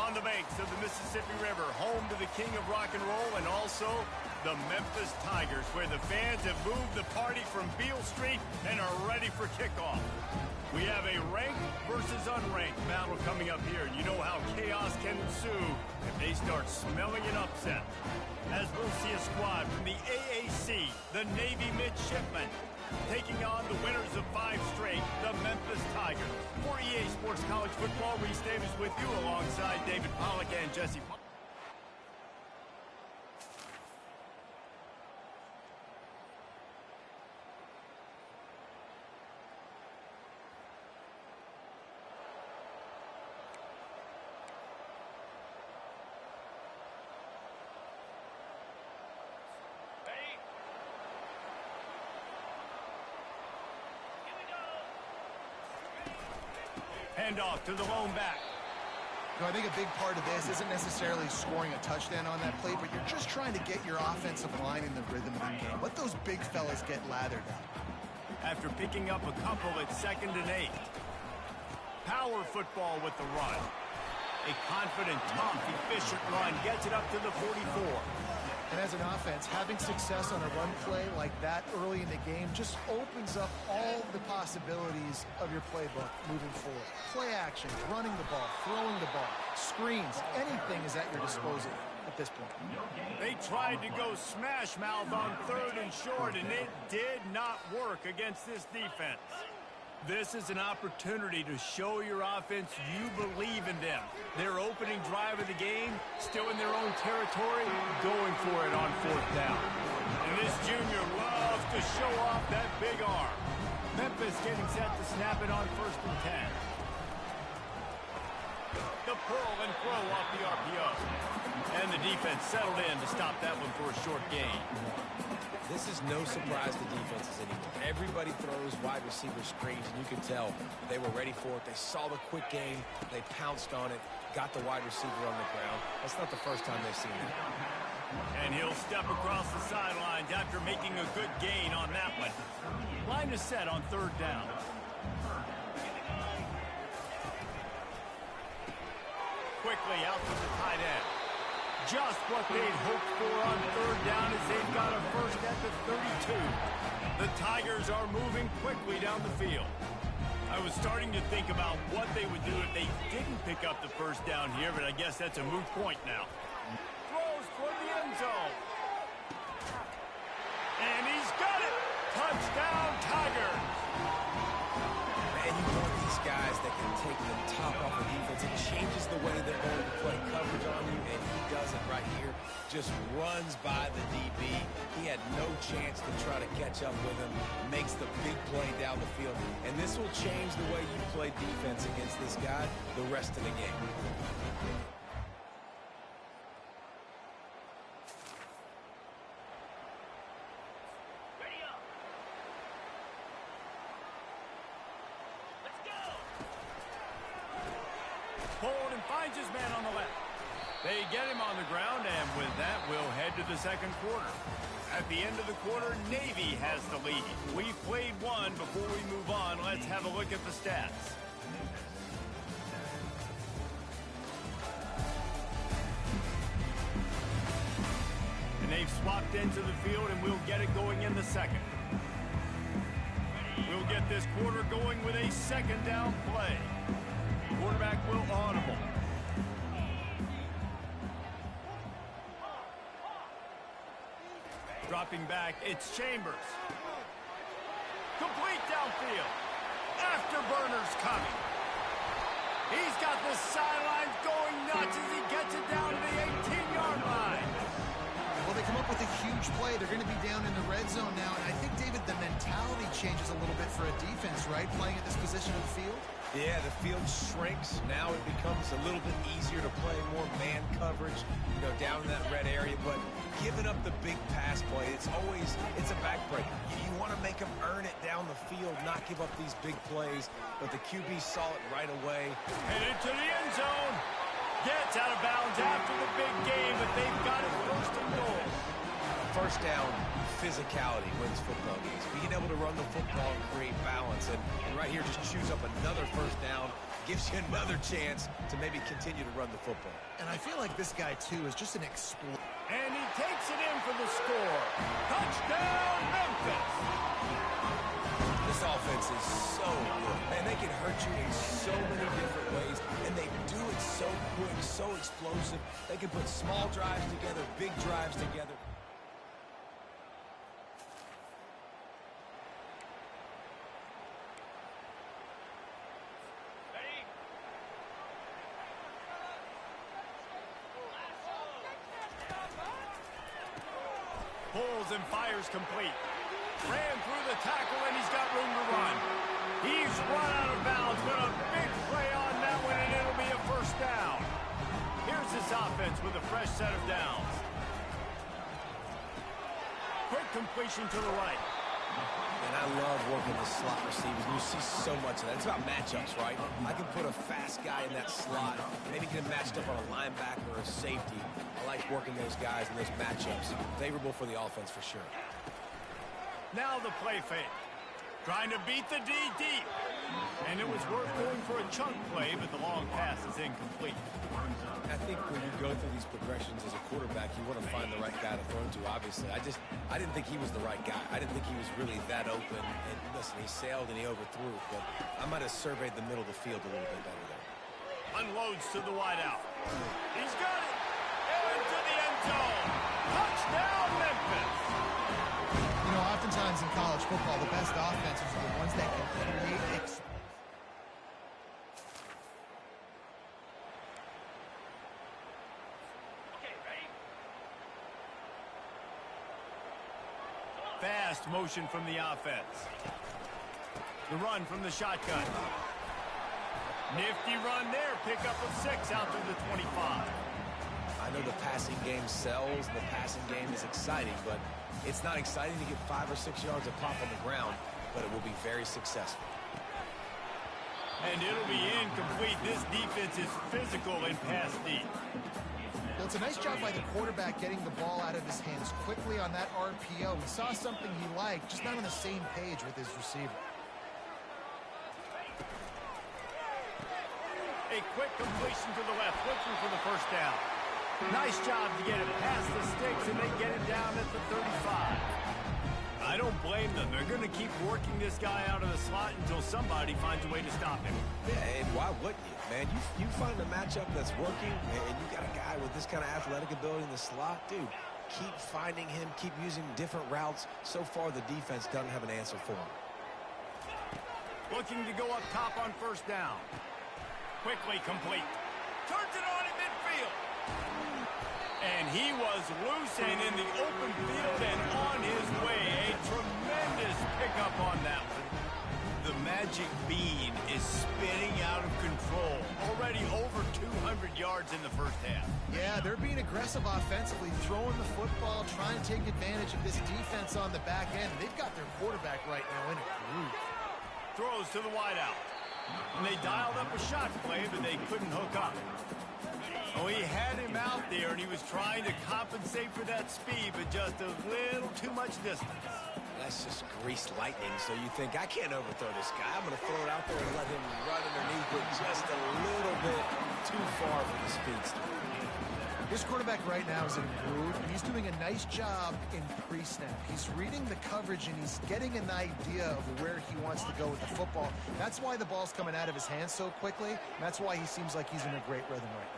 on the banks of the Mississippi River, home to the king of rock and roll and also the Memphis Tigers, where the fans have moved the party from Beale Street and are ready for kickoff. We have a ranked versus unranked battle coming up here, and you know how chaos can ensue if they start smelling an upset. As we'll see a squad from the AAC, the Navy Midshipmen, taking on the winners of 5 straight, the Memphis Tigers. For EA Sports College Football, Reese Davis with you alongside David Pollack and Jesse Pollack. Handoff to the lone back. I think a big part of this isn't necessarily scoring a touchdown on that play, but you're just trying to get your offensive line in the rhythm of the game. Let those big fellas get lathered up. After picking up a couple at 2nd and 8. Power football with the run. A confident, tough, efficient run gets it up to the 44. And as an offense, having success on a run play like that early in the game just opens up all the possibilities of your playbook moving forward. Play action, running the ball, throwing the ball, screens, anything is at your disposal at this point. They tried to go smash mouth on 3rd and short, and it did not work against this defense. This is an opportunity to show your offense you believe in them. Their opening drive of the game, still in their own territory, going for it on 4th down. And this junior loves to show off that big arm. Memphis getting set to snap it on 1st and 10. The pull and throw off the RPO. And the defense settled in to stop that one for a short gain. This is no surprise to defenses anymore. Everybody throws wide receiver screens, and you can tell they were ready for it. They saw the quick game. They pounced on it, got the wide receiver on the ground. That's not the first time they've seen that. And he'll step across the sidelines after making a good gain on that one. Line is set on 3rd down. Quickly out to the tight end. Just what they'd hoped for on 3rd down as they've got a first at the 32. The Tigers are moving quickly down the field. I was starting to think about what they would do if they didn't pick up the first down here, but I guess that's a moot point now. Throws toward the end zone. And he's got it! Touchdown, Tigers! Man, you want these guys that can take the top off the defense. It changes the way they're going to play coverage on you, and he does it right here. Just runs by the DB. He had no chance to try to catch up with him. Makes the big play down the field. And this will change the way you play defense against this guy the rest of the game. Hold and finds his man on the left. They get him on the ground, and with that, we'll head to the 2nd quarter. At the end of the quarter, Navy has the lead. We've played one. Before we move on, let's have a look at the stats. And they've swapped into the field, and we'll get it going in the 2nd. We'll get this quarter going with a 2nd down play. Quarterback will audible. Dropping back, it's Chambers. Complete downfield. Afterburner's coming. He's got the sidelines going nuts as he gets it down to the 18-yard line. Well, they come up with a huge play. They're going to be down in the red zone now. And I think, David, the mentality changes a little bit for a defense, right? Playing at this position of the field. Yeah, the field shrinks. Now it becomes a little bit easier to play more man coverage, down in that red area. But giving up the big pass play, it's a backbreaker. You want to make them earn it down the field, not give up these big plays. But the QB saw it right away. Headed to the end zone. Gets out of bounds after the big game, but they've got it 1st and goal. First down, physicality wins football games. Being able to run the football and create balance. And right here, just choose up another 1st down, gives you another chance to maybe continue to run the football. And I feel like this guy, too, is just an explorer. And he takes it in for the score. Touchdown, Memphis! This offense is so good, and they can hurt you in so many different ways, and they do it so quick, so explosive. They can put small drives together, big drives together. Pulls and fires complete. Ran through the tackle, and he's got room to run. He's run out of bounds, but a big play on that one, and it'll be a first down. Here's this offense with a fresh set of downs. Quick completion to the right. And I love working the slot receivers. You see so much of that. It's about matchups, right? I can put a fast guy in that slot, maybe get him matched up on a linebacker or a safety. I like working those guys in those matchups. Favorable for the offense for sure. Now the play fake. Trying to beat the D deep. And it was worth going for a chunk play, but the long pass is incomplete. I think when you go through these progressions as a quarterback, you want to find the right guy to throw to, obviously. I didn't think he was the right guy. I didn't think he was really that open. And listen, he sailed and he overthrew, but I might have surveyed the middle of the field a little bit better there. Unloads to the wideout. He's got it. Into the end zone. Touchdown, Memphis. You know, oftentimes in college football, the best offenses are the ones that can create fast motion from the offense. The run from the shotgun. Nifty run there. Pickup of 6 out to the 25. I know the passing game sells, the passing game is exciting, but it's not exciting to get 5 or 6 yards of pop on the ground, but it will be very successful. And it'll be incomplete. This defense is physical in pass deep. Well, it's a nice job by the quarterback getting the ball out of his hands quickly on that RPO. He saw something he liked, just not on the same page with his receiver. A quick completion to the left, looking for the first down. Nice job to get it past the sticks, and they get it down at the 35. I don't blame them. They're going to keep working this guy out of the slot until somebody finds a way to stop him. Yeah, and why wouldn't you, man? You find a matchup that's working, and you got a guy with this kind of athletic ability in the slot, dude, keep finding him, keep using different routes. So far, the defense doesn't have an answer for him. Looking to go up top on first down. Quickly complete. Turns it on in midfield. And he was loose and in the open field and on his way. A tremendous pickup on that one. The magic bean is spinning out of control. Already over 200 yards in the first half. Yeah, they're being aggressive offensively, throwing the football, trying to take advantage of this defense on the back end. They've got their quarterback right now in a groove. Throws to the wideout. And they dialed up a shot play, but they couldn't hook up. Oh, he had him out there, and he was trying to compensate for that speed, but just a little too much distance. That's just greased lightning, so you think, I can't overthrow this guy. I'm going to throw it out there and let him run underneath it just a little bit too far for the speedster. This quarterback right now is in a groove, and he's doing a nice job in pre-snap. He's reading the coverage, and he's getting an idea of where he wants to go with the football. That's why the ball's coming out of his hands so quickly, and that's why he seems like he's in a great rhythm right now.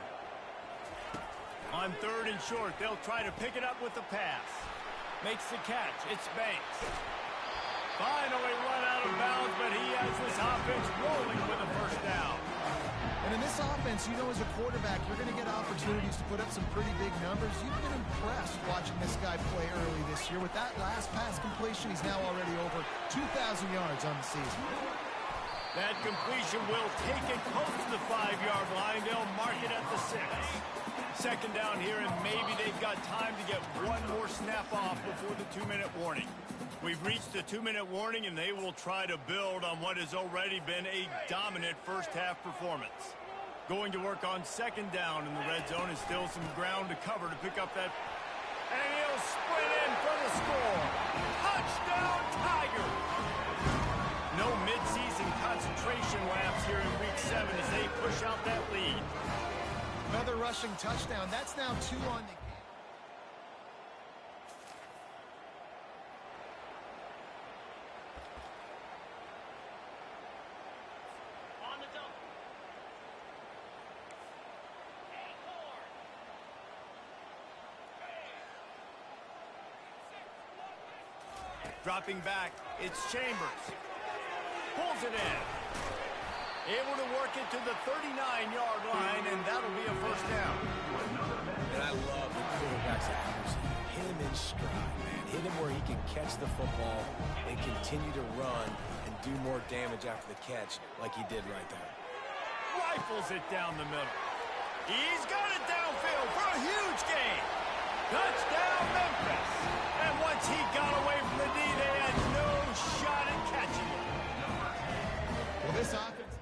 On 3rd and short, they'll try to pick it up with the pass. Makes the catch. It's Banks. Finally run out of bounds, but he has this offense rolling with a first down. And in this offense, you know, as a quarterback, you're going to get opportunities to put up some pretty big numbers. You've been impressed watching this guy play early this year. With that last pass completion, he's now already over 2,000 yards on the season. That completion will take it close to the 5-yard line. They'll mark it at the 6. Second down here, and maybe they've got time to get one more snap off before the 2-minute warning. We've reached the 2-minute warning, and they will try to build on what has already been a dominant first-half performance. Going to work on second down in the red zone, and still some ground to cover to pick up that. And he'll sprint in for the score. Touchdown, Tigers! No mid-season concentration laps here in Week 7 as they push out that lead. Another rushing touchdown. That's now 2 on the game. Dropping back, it's Chambers. Pulls it in. Able to work it to the 39-yard line, and that'll be a first down. And I love the quarterback's accuracy. Hit him in stride, man. Hit him where he can catch the football and continue to run and do more damage after the catch like he did right there. Rifles it down the middle. He's got it downfield for a huge gain. Touchdown, Memphis. And once he got away from the D, they had no shot at catching him. Well, this offense...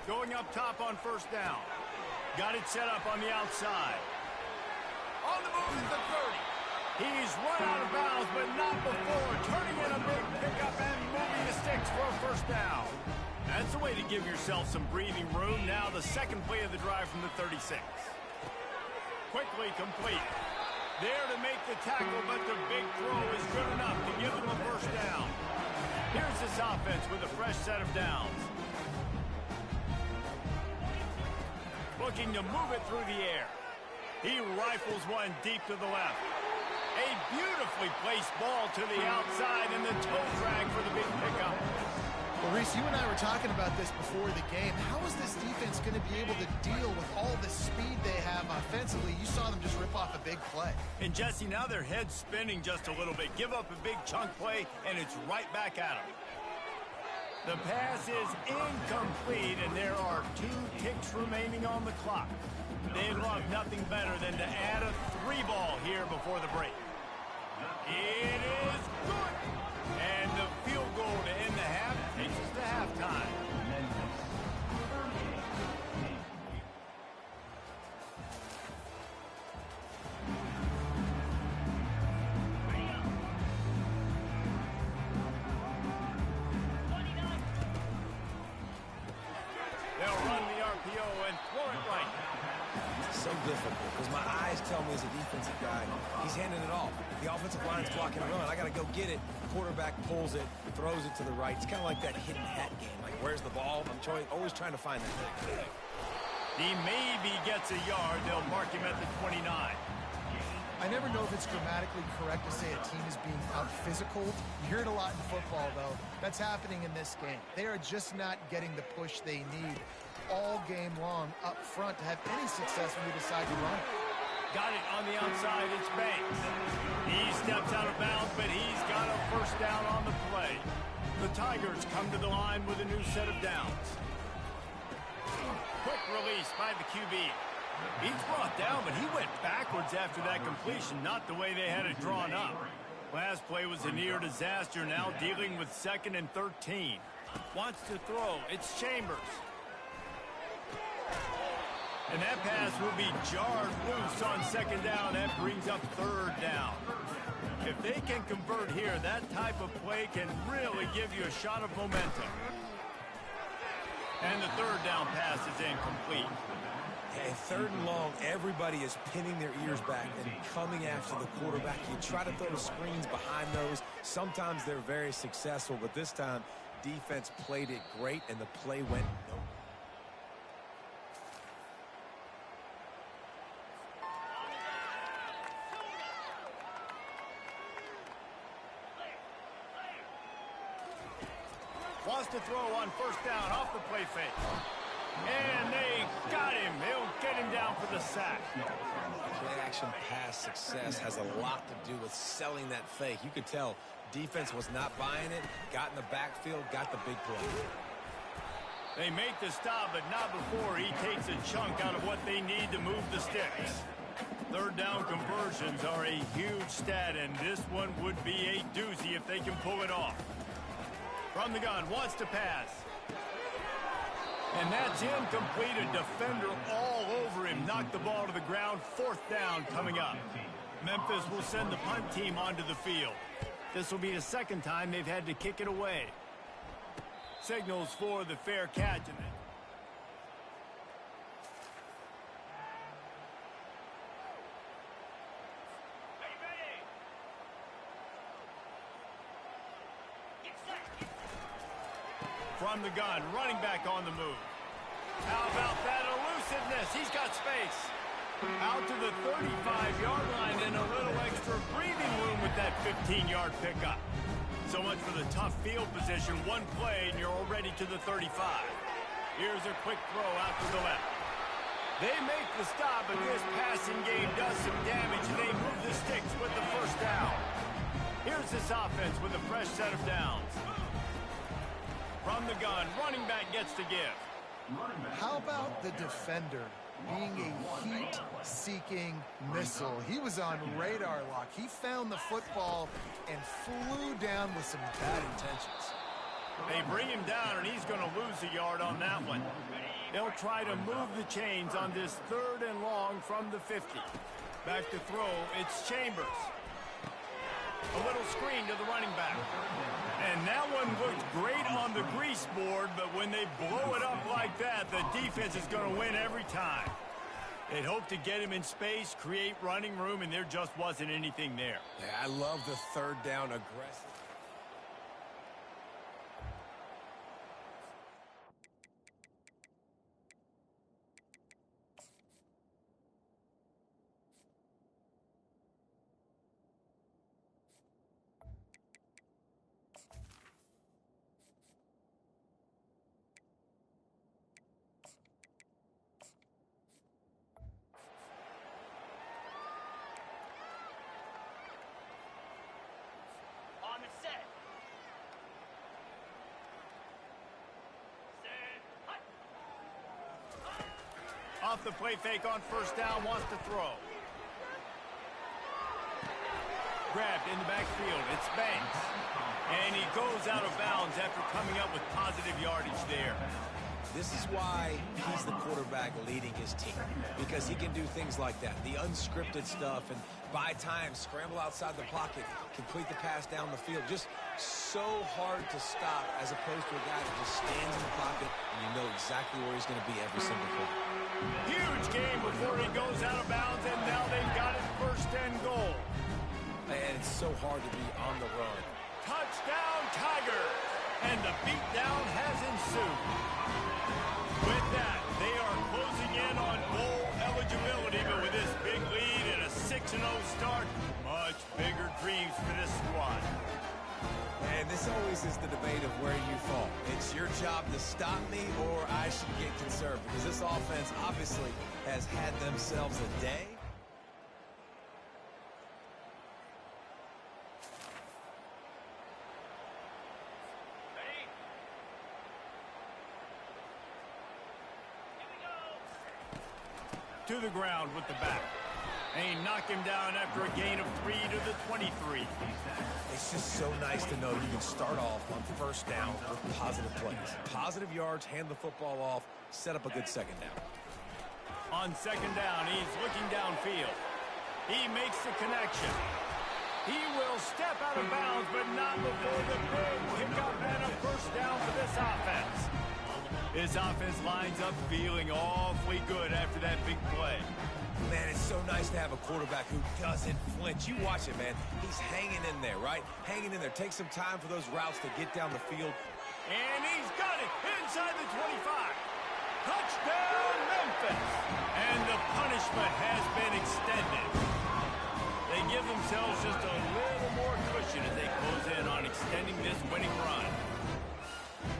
Going up top on first down. Got it set up on the outside. On the move is the 30. He's run out of bounds, but not before turning in a big pickup and moving the sticks for a first down. That's the way to give yourself some breathing room. Now the second play of the drive from the 36. Quickly complete. There to make the tackle, but the big throw is good enough to give them a first down. Here's this offense with a fresh set of downs. Looking to move it through the air. He rifles one deep to the left. A beautifully placed ball to the outside and the toe drag for the big pickup. Well, Reese, you and I were talking about this before the game. How is this defense going to be able to deal with all the speed they have offensively? You saw them just rip off a big play. And Jesse, now their head's spinning just a little bit. Give up a big chunk play, and it's right back at them. The pass is incomplete, and there are 2 ticks remaining on the clock. They'd love nothing better than to add a 3-ball here before the break. It is good. And the field goal to end the half takes us to halftime. They'll run the RPO and throw it right. So difficult because my eyes tell me as a defensive guy, he's handing it off. The offensive line's blocking a run. I got to go get it. Quarterback pulls it, throws it to the right. It's kind of like that hidden hat game. Like, where's the ball? I'm always trying to find that thing. He maybe gets a yard. They'll mark him at the 29. I never know if it's grammatically correct to say a team is being out-physical. You hear it a lot in football, though. That's happening in this game. They are just not getting the push they need all game long up front to have any success when we decide to run. Got it on the outside. It's Banks. He steps out of bounds, but he's got a first down on the play. The Tigers come to the line with a new set of downs. Quick release by the QB. He's brought down, but he went backwards after that completion, not the way they had it drawn up. Last play was a near disaster, now dealing with 2nd and 13. Wants to throw. It's Chambers. And that pass will be jarred loose on 2nd down. That brings up 3rd down. If they can convert here, that type of play can really give you a shot of momentum. And the 3rd down pass is incomplete. Hey, 3rd and long, everybody is pinning their ears back and coming after the quarterback. You try to throw the screens behind those. Sometimes they're very successful, but this time, defense played it great, and the play went nowhere. Wants to throw on 1st down off the play fake. And they got him. They'll get him down for the sack. Play-action pass success has a lot to do with selling that fake. You could tell defense was not buying it, got in the backfield, got the big play. They make the stop, but not before he takes a chunk out of what they need to move the sticks. 3rd down conversions are a huge stat, and this one would be a doozy if they can pull it off. From the gun, wants to pass. And that's incomplete. A defender all over him. Knocked the ball to the ground. 4th down coming up. Memphis will send the punt team onto the field. This will be the 2nd time they've had to kick it away. Signals for the fair catch. From the gun, running back on the move. How about that elusiveness? He's got space. Out to the 35-yard line and a little extra breathing room with that 15-yard pickup. So much for the tough field position. One play and you're already to the 35. Here's a quick throw out to the left. They make the stop, but this passing game does some damage. They move the sticks with the 1st down. Here's this offense with a fresh set of downs. From the gun, running back gets to give. How about the defender being a heat-seeking missile? He was on radar lock. He found the football and flew down with some bad intentions. They bring him down, and he's going to lose a yard on that one. They'll try to move the chains on this 3rd and long from the 50. Back to throw, it's Chambers. A little screen to the running back. And that one looked great on the grease board, but when they blow it up like that, the defense is going to win every time. They'd hope to get him in space, create running room, and there just wasn't anything there. Yeah, I love the 3rd down aggressive. Off the play fake on 1st down, wants to throw. Grabbed in the backfield, it's Banks. And he goes out of bounds after coming up with positive yardage there. This is why he's the quarterback leading his team, because he can do things like that, the unscripted stuff, and buy time, scramble outside the pocket, complete the pass down the field. Just so hard to stop as opposed to a guy that just stands in the pocket and you know exactly where he's going to be every single play. Huge game before he goes out of bounds, and now they've got it 1st and goal. And it's so hard to be on the run. Touchdown, Tigers! And the beatdown has ensued. With that, they are closing in on bowl eligibility, but with this big lead and a 6-0 start, much bigger dreams for this squad. And this always is the debate of where you fall. It's your job to stop me or I should get concerned, because this offense obviously has had themselves a day. To the ground with the back. And he knocked him down after a gain of 3 to the 23. It's just so nice to know you can start off on 1st down with positive plays. Positive yards, hand the football off, set up a good 2nd down. On 2nd down, he's looking downfield. He makes the connection. He will step out of bounds, but not before the big pickup and a 1st down for this offense. This offense lines up feeling awfully good after that big play. Man, it's so nice to have a quarterback who doesn't flinch. You watch it, man. He's hanging in there, right? Hanging in there. Take some time for those routes to get down the field. And he's got it inside the 25. Touchdown, Memphis. And the punishment has been extended. They give themselves just a little more cushion as they close in on extending this winning run.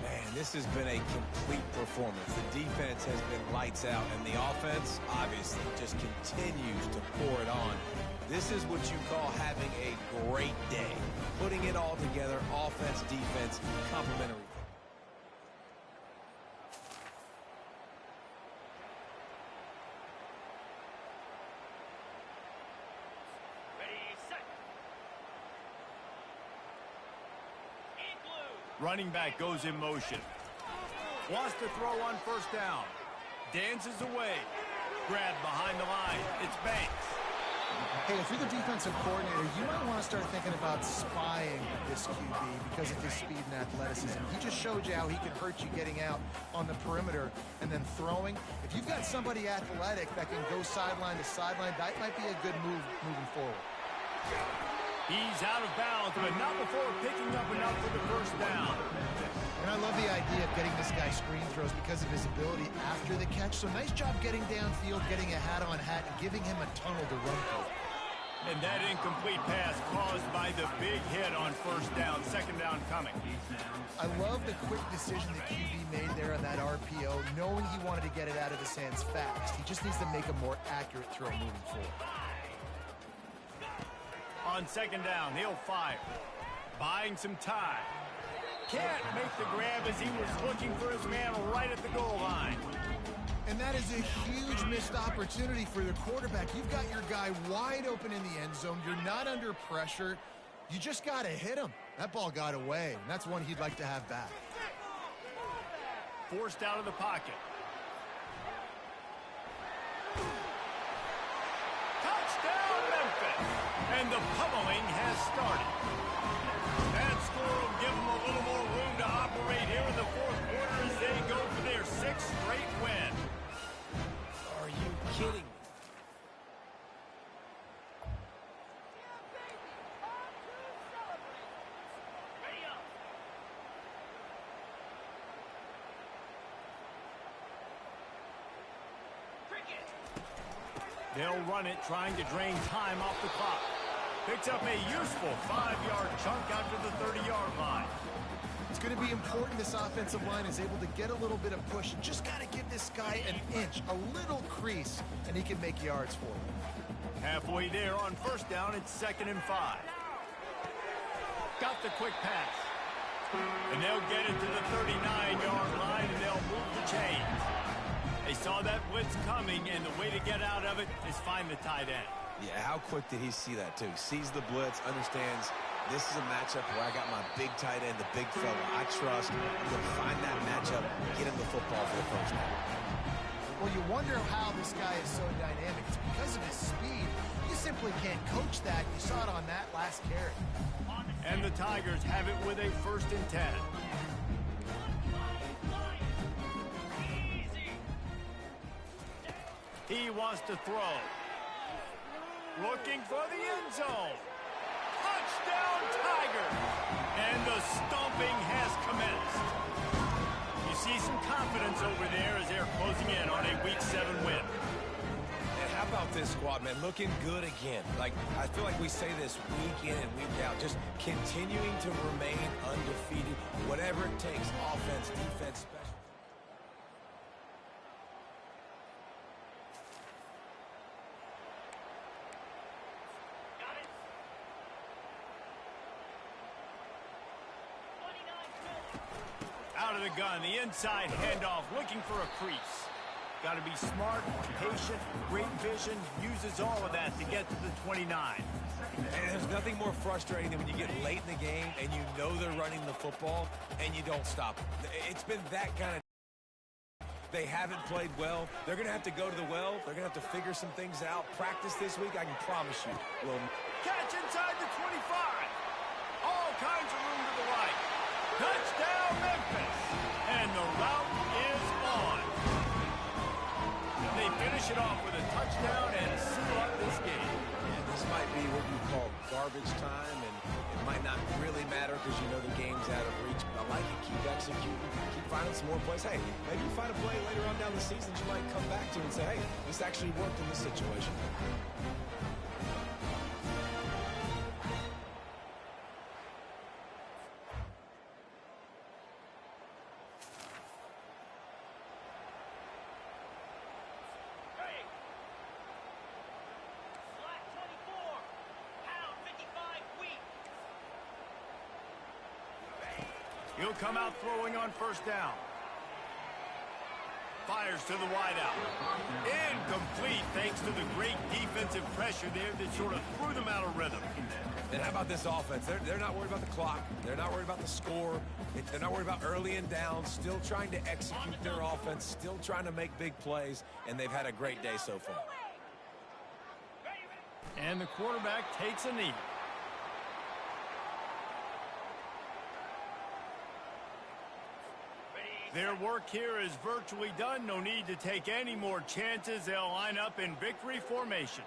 Man, this has been a complete performance. The defense has been lights out, and the offense, obviously, just continues to pour it on. This is what you call having a great day. Putting it all together, offense, defense, complementary. Running back goes in motion. Wants to throw on first down. Dances away. Grab behind the line. It's Banks. Hey, if you're the defensive coordinator, you might want to start thinking about spying this QB because of his speed and athleticism. He just showed you how he can hurt you getting out on the perimeter and then throwing. If you've got somebody athletic that can go sideline to sideline, that might be a good move moving forward. He's out of bounds, but not before picking up enough for the first down. And I love the idea of getting this guy screen throws because of his ability after the catch. So nice job getting downfield, getting a hat-on-hat, and giving him a tunnel to run through. And that incomplete pass caused by the big hit on first down. Second down coming. I love the quick decision the QB made there on that RPO, knowing he wanted to get it out of his hands fast. He just needs to make a more accurate throw moving forward. On second down, he'll fire. Buying some time. Can't make the grab as he was looking for his man right at the goal line. And that is a huge missed opportunity for the quarterback. You've got your guy wide open in the end zone. You're not under pressure. You just got to hit him. That ball got away, and that's one he'd like to have back. Forced out of the pocket. Touchdown, Memphis! And the pummeling has started. That score will give them a little more room to operate here in the fourth quarter as they go for their sixth straight win. Are you kidding me? They'll run it, trying to drain time off the clock. Picks up a useful 5-yard chunk out to the 30-yard line. It's going to be important this offensive line is able to get a little bit of push. Just got to give this guy an inch, a little crease, and he can make yards for you. Halfway there on first down, it's 2nd and 5. Got the quick pass. And they'll get it to the 39-yard line, and they'll move the chains. They saw that blitz coming, and the way to get out of it is find the tight end. Yeah, how quick did he see that, too? Sees the blitz, understands this is a matchup where I got my big tight end, the big fella I trust. I'm going to find that matchup, get him the football for the first down. Well, you wonder how this guy is so dynamic. It's because of his speed. You simply can't coach that. You saw it on that last carry. And the Tigers have it with a 1st and 10. He wants to throw. Looking for the end zone. Touchdown, Tigers! And the stomping has commenced. You see some confidence over there as they're closing in on a Week 7 win. And how about this squad, man? Looking good again. Like, I feel like we say this week in and week out. Just continuing to remain undefeated. Whatever it takes. Offense, defense, special. Out of the gun, the inside handoff, looking for a crease. Got to be smart, patient, great vision, uses all of that to get to the 29. And there's nothing more frustrating than when you get late in the game and you know they're running the football and you don't stop them. It's been that kind of... They haven't played well. They're going to have to go to the well. They're going to have to figure some things out. Practice this week, I can promise you. Catch inside the 25. All kinds of room to the right. Touchdown, Memphis. And the route is on. They finish it off with a touchdown and seal up this game. Yeah, this might be what you call garbage time, and it might not really matter because you know the game's out of reach. But I like it. Keep executing. Keep finding some more plays. Hey, maybe you find a play later on down the season you might come back to and say, hey, this actually worked in this situation. He'll come out throwing on first down. Fires to the wideout. Incomplete thanks to the great defensive pressure there that sort of threw them out of rhythm. And how about this offense? They're not worried about the clock. They're not worried about the score. They're not worried about early and down. Still trying to execute their offense. Still trying to make big plays. And they've had a great day so far. And the quarterback takes a knee. Their work here is virtually done. No need to take any more chances. They'll line up in victory formation.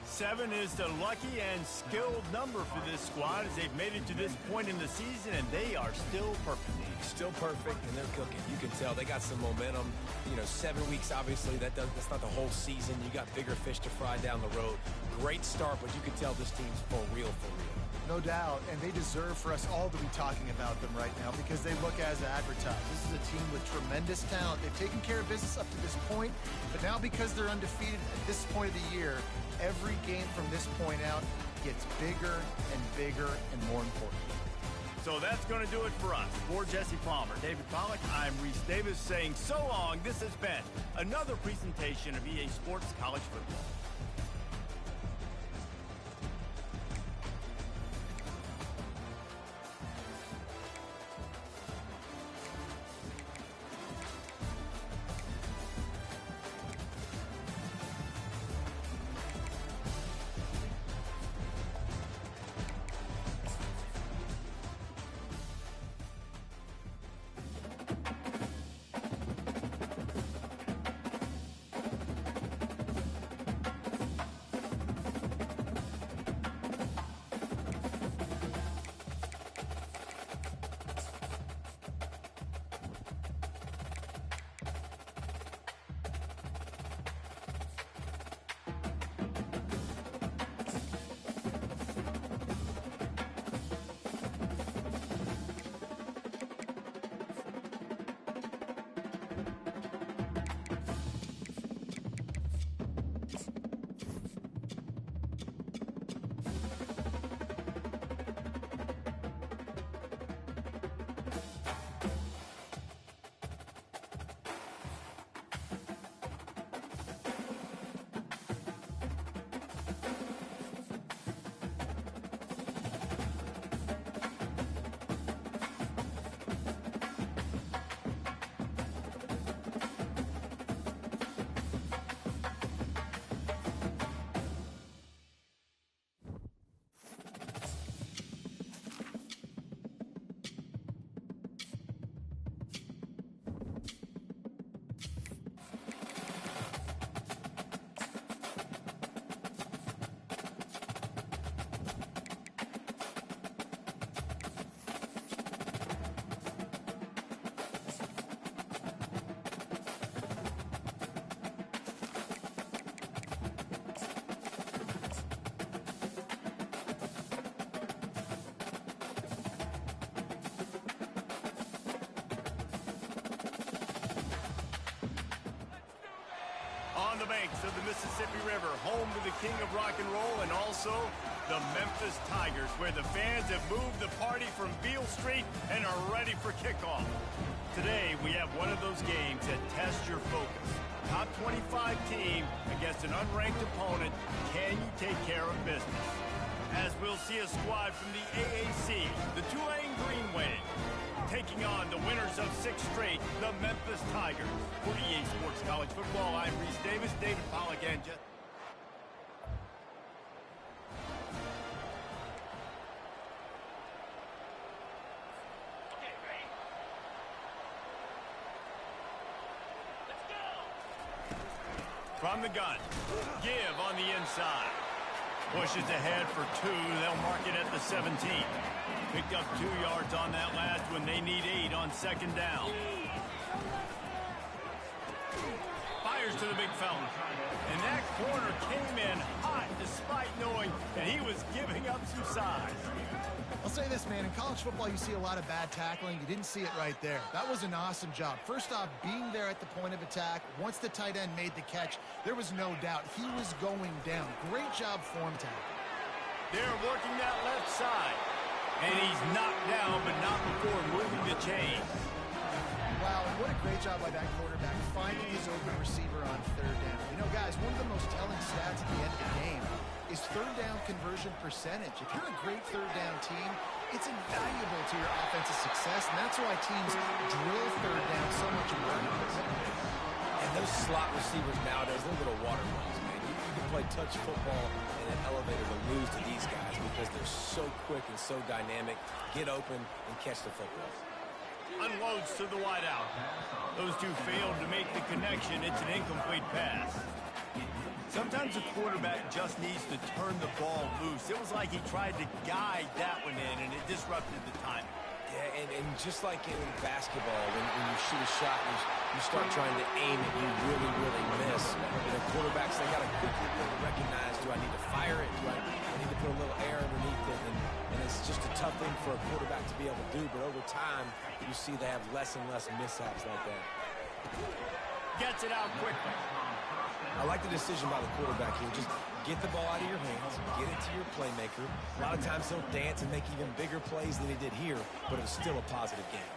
Seven is the lucky and skilled number for this squad as they've made it to this point in the season, and they are still perfect. Still perfect, and they're cooking. You can tell they got some momentum. You know, 7 weeks, obviously, that's not the whole season. You got bigger fish to fry down the road. Great start, but you can tell this team's for real, for real. No doubt, and they deserve for us all to be talking about them right now because they look as advertised. This is a team with tremendous talent. They've taken care of business up to this point, but now because they're undefeated at this point of the year, every game from this point out gets bigger and bigger and more important. So that's going to do it for us. For Jesse Palmer, David Pollack, I'm Reese Davis saying so long. This has been another presentation of EA Sports College Football. On the banks of the Mississippi River, home to the king of rock and roll and also the Memphis Tigers, where the fans have moved the party from Beale Street and are ready for kickoff. Today, we have one of those games that tests your focus. Top 25 team against an unranked opponent. Can you take care of business? As we'll see a squad from the AAC, the Tulane Green Wave, taking on the winners of 6 straight, the Memphis Tigers. For EA Sports College Football, I'm Reese Davis, David Pollack, and Jet. Okay, ready? Let's go! From the gun, give on the inside. Pushes ahead for 2. They'll mark it at the 17. Picked up 2 yards on that last one. They need 8 on second down. Fires to the big fella. And that corner came in hot despite knowing that he was giving up some size. I'll say this, man. In college football, you see a lot of bad tackling. You didn't see it right there. That was an awesome job. First off, being there at the point of attack. Once the tight end made the catch, there was no doubt he was going down. Great job form tackle. They're working that left side. And he's knocked down, but not before moving the chain. Wow, and what a great job by that quarterback, finding his open receiver on third down. You know, guys, one of the most telling stats at the end of the game is third down conversion percentage. If you're a great third down team, it's invaluable to your offensive success, and that's why teams drill third down so much in practice. And those slot receivers nowadays, they're little waterfalls, man. You can play touch football in an elevator to lose to these guys because they're so quick and so dynamic. Get open and catch the football. Unloads to the wideout. Those two failed to make the connection. It's an incomplete pass. Sometimes a quarterback just needs to turn the ball loose. It was like he tried to guide that one in, and it disrupted the timing. Yeah, and just like in basketball, when you shoot a shot and you start trying to aim it, you really, really miss. And the quarterbacks, they got to quickly be able to recognize, do I need to fire it? Do I need to put a little air underneath it? And it's just a tough thing for a quarterback to be able to do. But over time, you see they have less and less mishaps like that. Gets it out quickly. I like the decision by the quarterback here. Just get the ball out of your hands, get it to your playmaker. A lot of times he'll dance and make even bigger plays than he did here, but it was still a positive game.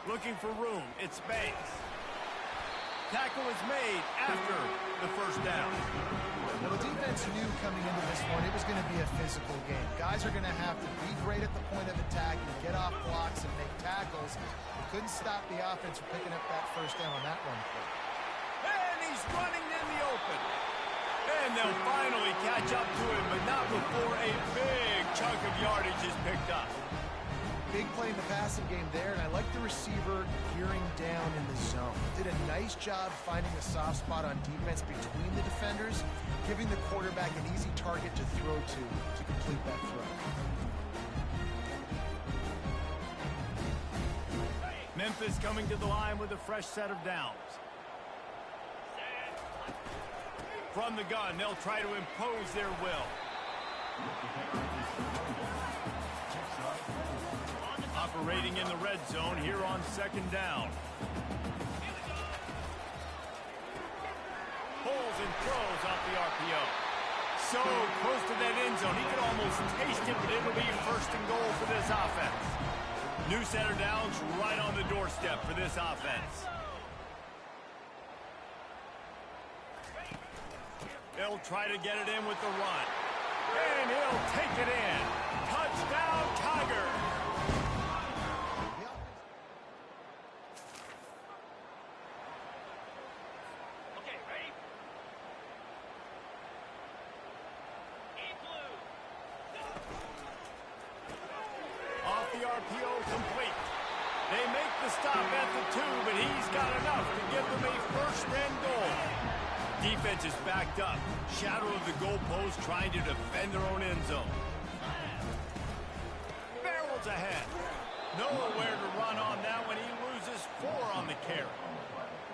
Looking for room. It's Banks. Tackle is made after the first down. Well, the defense knew coming into this one it was going to be a physical game. Guys are going to have to be great at the point of attack and get off blocks and make tackles. They couldn't stop the offense from picking up that first down on that run play. And he's running in the open. And they'll finally catch up to him, but not before a big chunk of yardage is picked up. Big play in the passing game there, and I like the receiver gearing down in the zone. Did a nice job finding a soft spot on defense between the defenders, giving the quarterback an easy target to throw to complete that throw. Memphis coming to the line with a fresh set of downs. From the gun, they'll try to impose their will. Operating in the red zone here on second down. Pulls and throws off the RPO. So close to that end zone, he could almost taste it, but it'll be first and goal for this offense. New center downs right on the doorstep for this offense. They'll try to get it in with the run. And he'll take it in. Touchdown, Tigers! Okay, ready? Igloo. Off the RPO, complete. They make the stop at the 2, but he's got enough to give them a first and goal. Defense is backed up. Shadow of the goalpost trying to defend their own end zone. Barrels ahead. Nowhere to run on that one. He loses 4 on the carry.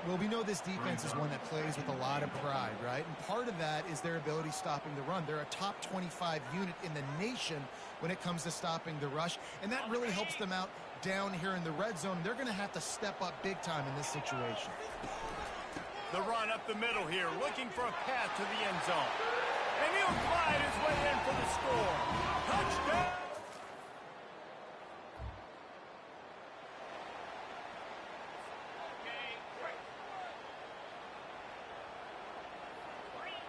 Well, we know this defense is one that plays with a lot of pride, right? And part of that is their ability stopping the run. They're a top 25 unit in the nation when it comes to stopping the rush, and that really helps them out down here in the red zone. They're going to have to step up big time in this situation. The run up the middle here, looking for a path to the end zone. And he'll glide his way in for the score. Touchdown! Okay, break. 3:20.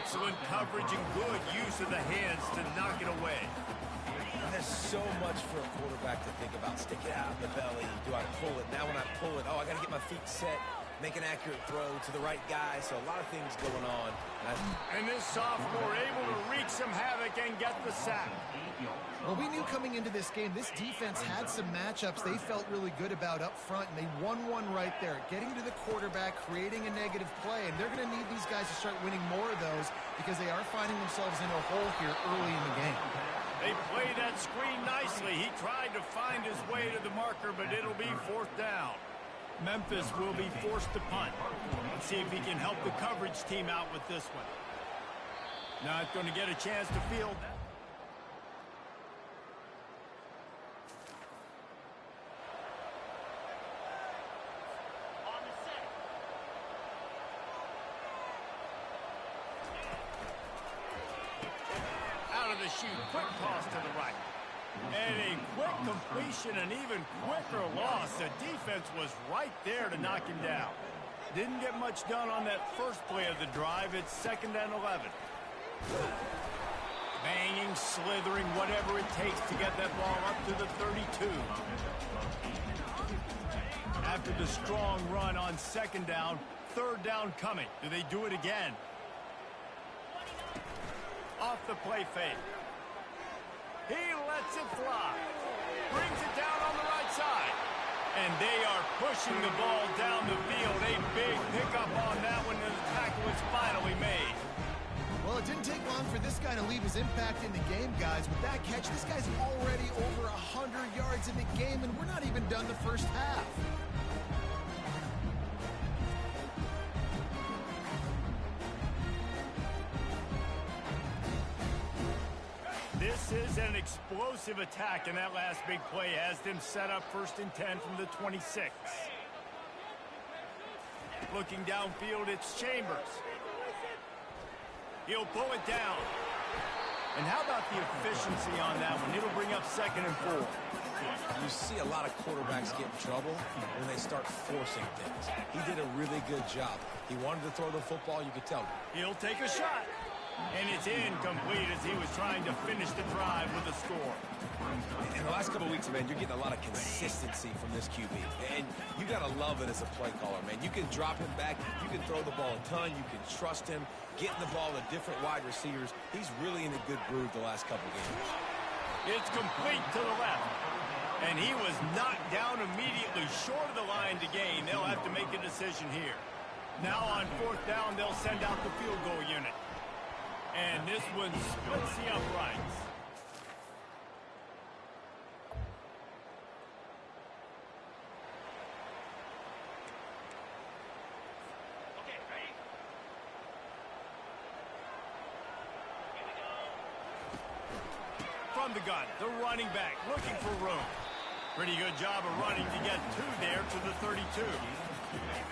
Excellent coverage and good use of the hands to knock it away. There's so much for a quarterback to think about. Stick it out in the belly. Do I pull it? Now when I pull it, I got to get my feet set, make an accurate throw to the right guy. So a lot of things going on. And this sophomore able to wreak some havoc and get the sack. Well, we knew coming into this game, this defense had some matchups they felt really good about up front, and they won one right there. Getting to the quarterback, creating a negative play, and they're going to need these guys to start winning more of those because they are finding themselves in a hole here early in the game. They play that screen nicely. He tried to find his way to the marker, but it'll be 4th down. Memphis will be forced to punt. Let's see if he can help the coverage team out with this one. Not going to get a chance to field that. On the set. shoot. Quick toss to the right. And a quick completion, an even quicker loss. The defense was right there to knock him down. Didn't get much done on that first play of the drive. It's 2nd and 11. Banging, slithering, whatever it takes to get that ball up to the 32. After the strong run on 2nd down, 3rd down coming. Do they do it again? Off the play fake. He lets it fly. Brings it down on the right side. And they are pushing the ball down the field. A big pickup on that one, and the tackle is finally made. Well, it didn't take long for this guy to leave his impact in the game, guys. With that catch, this guy's already over 100 yards in the game, and we're not even done the first half. This is an explosive attack, and that last big play has them set up 1st and 10 from the 26. Looking downfield, it's Chambers. He'll pull it down. And how about the efficiency on that one? It'll bring up 2nd and 4. You see a lot of quarterbacks get in trouble when they start forcing things. He did a really good job. He wanted to throw the football, you could tell. He'll take a shot. And it's incomplete as he was trying to finish the drive with a score. In the last couple of weeks, man, you're getting a lot of consistency from this QB. And you got to love it as a play caller, man. You can drop him back. You can throw the ball a ton. You can trust him. Getting the ball to different wide receivers. He's really in a good groove the last couple of games. It's complete to the left. And he was knocked down immediately short of the line to gain. They'll have to make a decision here. Now on 4th down, they'll send out the field goal unit. And this one splits the uprights. Okay, ready? Here we go. From the gun, the running back looking for room. Pretty good job of running to get 2 there to the 32.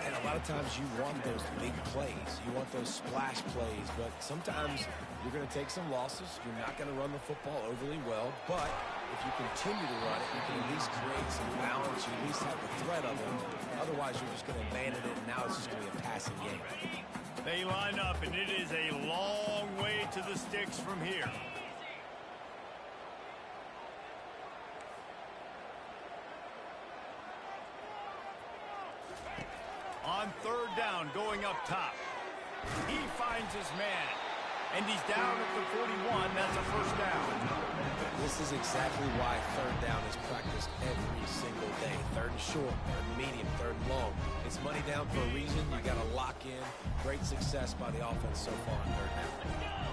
And a lot of times you want those big plays. You want those splash plays. But sometimes you're going to take some losses. You're not going to run the football overly well. But if you continue to run it, you can at least create some balance. You at least have the threat of it. Otherwise, you're just going to abandon it, and now it's just going to be a passing game. They line up, and it is a long way to the sticks from here. On 3rd down, going up top. He finds his man. And he's down at the 41. That's a 1st down. This is exactly why 3rd down is practiced every single day. 3rd and short, 3rd and medium, 3rd and long. It's money down for a reason. You got to lock in. Great success by the offense so far on 3rd down.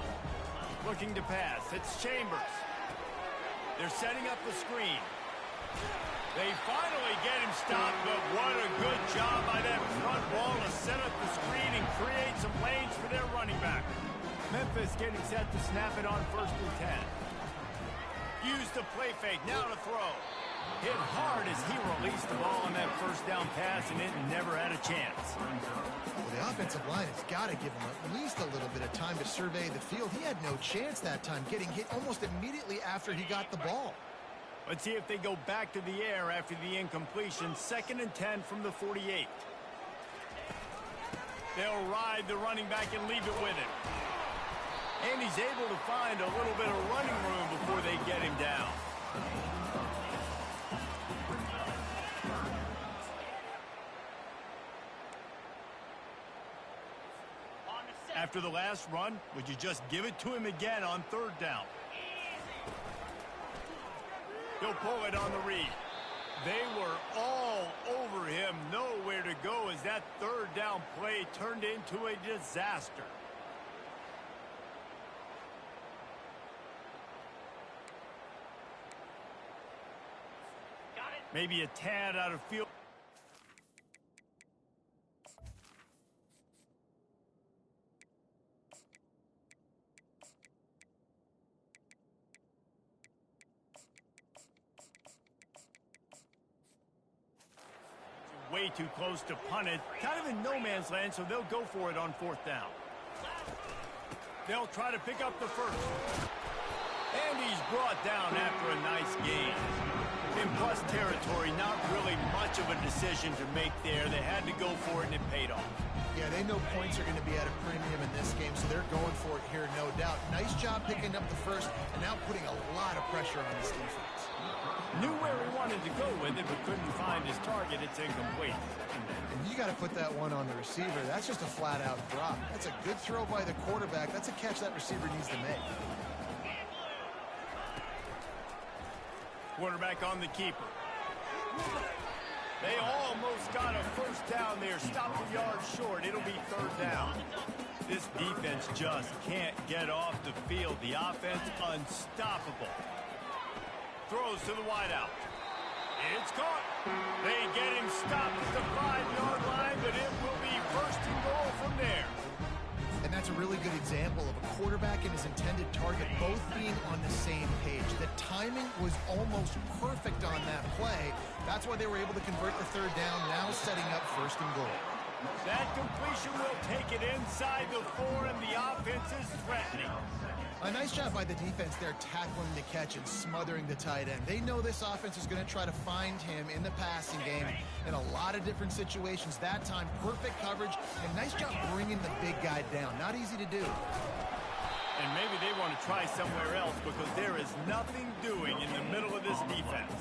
Looking to pass. It's Chambers. They're setting up the screen. They finally get him stopped, but what a good job by that front wall to set up the screen and create some lanes for their running back. Memphis getting set to snap it on 1st and 10. Use the play fake, now to throw. Hit hard as he released the ball on that 1st down pass, and it never had a chance. Well, the offensive line has got to give him at least a little bit of time to survey the field. He had no chance that time, getting hit almost immediately after he got the ball. Let's see if they go back to the air after the incompletion. 2nd and 10 from the 48. They'll ride the running back and leave it with him. And he's able to find a little bit of running room before they get him down. After the last run, would you just give it to him again on 3rd down? He'll pull it on the read. They were all over him. Nowhere to go as that 3rd down play turned into a disaster. Got it. Maybe a tad out of field. Way too close to punt it. Kind of in no man's land, so they'll go for it on 4th down. They'll try to pick up the 1st. And he's brought down after a nice gain. In plus territory, not really much of a decision to make there. They had to go for it, and it paid off. Yeah, they know points are going to be at a premium in this game, so they're going for it here, no doubt. Nice job picking up the first, and now putting a lot of pressure on this defense. Knew where he wanted to go with it, but couldn't find his target. It's incomplete. And you got to put that one on the receiver. That's just a flat-out drop. That's a good throw by the quarterback. That's a catch that receiver needs to make. Quarterback on the keeper. They almost got a first down there. Stopped a yard short. It'll be third down. This defense just can't get off the field. The offense unstoppable. Throws to the wideout. It's caught. They get him stopped at the 5-yard line, but it will be first and goal from there. And that's a really good example of a quarterback and his intended target both being on the same page. The timing was almost perfect on that play. That's why they were able to convert the third down, now setting up first and goal. That completion will take it inside the 4, and the offense is threatening. A nice job by the defense there tackling the catch and smothering the tight end. They know this offense is going to try to find him in the passing game in a lot of different situations. That time, perfect coverage, and nice job bringing the big guy down. Not easy to do. And maybe they want to try somewhere else because there is nothing doing in the middle of this defense.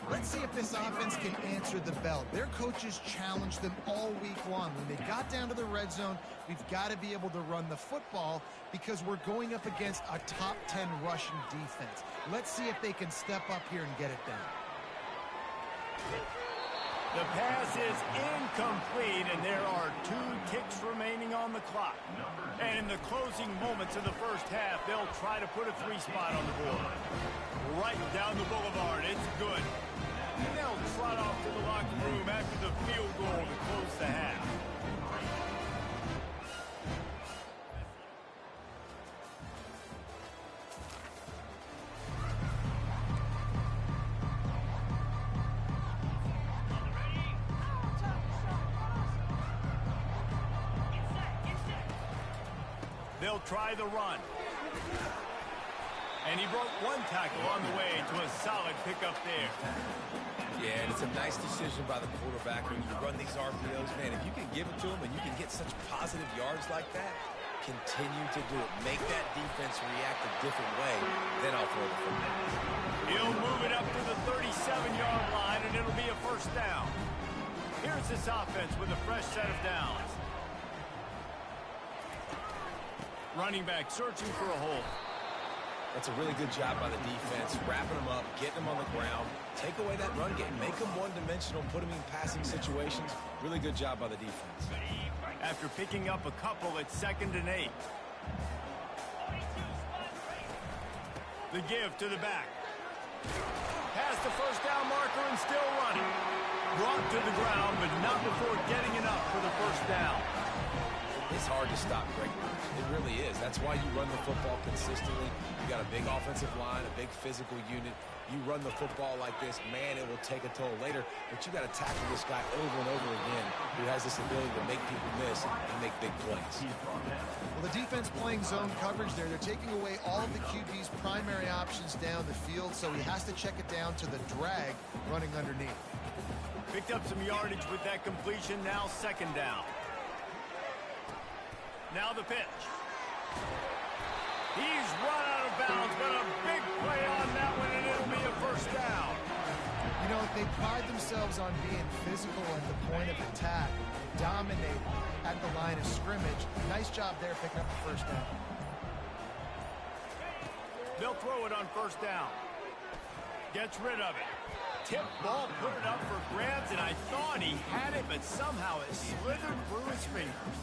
Let's see if this offense can answer the bell. Their coaches challenged them all week long. When they got down to the red zone, we've got to be able to run the football because we're going up against a top 10 rushing defense. Let's see if they can step up here and get it done. The pass is incomplete, and there are 2 ticks remaining on the clock. And in the closing moments of the first half, they'll try to put a 3-spot on the board. Right down the boulevard. It's good. And they'll trot off to the locker room after the field goal to close the half. They'll try the run. And he broke 1 tackle on the way to a solid pickup there. Yeah, and it's a nice decision by the quarterback when you run these RPOs. Man, if you can give it to him and you can get such positive yards like that, continue to do it. Make that defense react a different way, then I'll throw the football. He'll move it up to the 37-yard line, and it'll be a first down. Here's this offense with a fresh set of downs. Running back searching for a hole. That's a really good job by the defense, wrapping them up, getting them on the ground, take away that run game, make them one-dimensional, put them in passing situations. Really good job by the defense. After picking up a couple at 2nd and 8. The give to the back. Past the first down marker and still running. Brought to the ground, but not before getting enough for the first down. It's hard to stop great runs. It really is. That's why you run the football consistently. You got a big offensive line, a big physical unit. You run the football like this, man, it will take a toll later. But you got to tackle this guy over and over again who has this ability to make people miss and make big plays. Well, the defense playing zone coverage there. They're taking away all of the QB's primary options down the field, so he has to check it down to the drag running underneath. Picked up some yardage with that completion. Now 2nd down. Now the pitch. He's run out of bounds, but a big play on that one, and it'll be a first down. You know, they pride themselves on being physical at the point of attack, dominate at the line of scrimmage. Nice job there picking up the first down. They'll throw it on first down. Gets rid of it. Tip ball, put it up for grabs, and I thought he had it, but somehow it slithered through his fingers.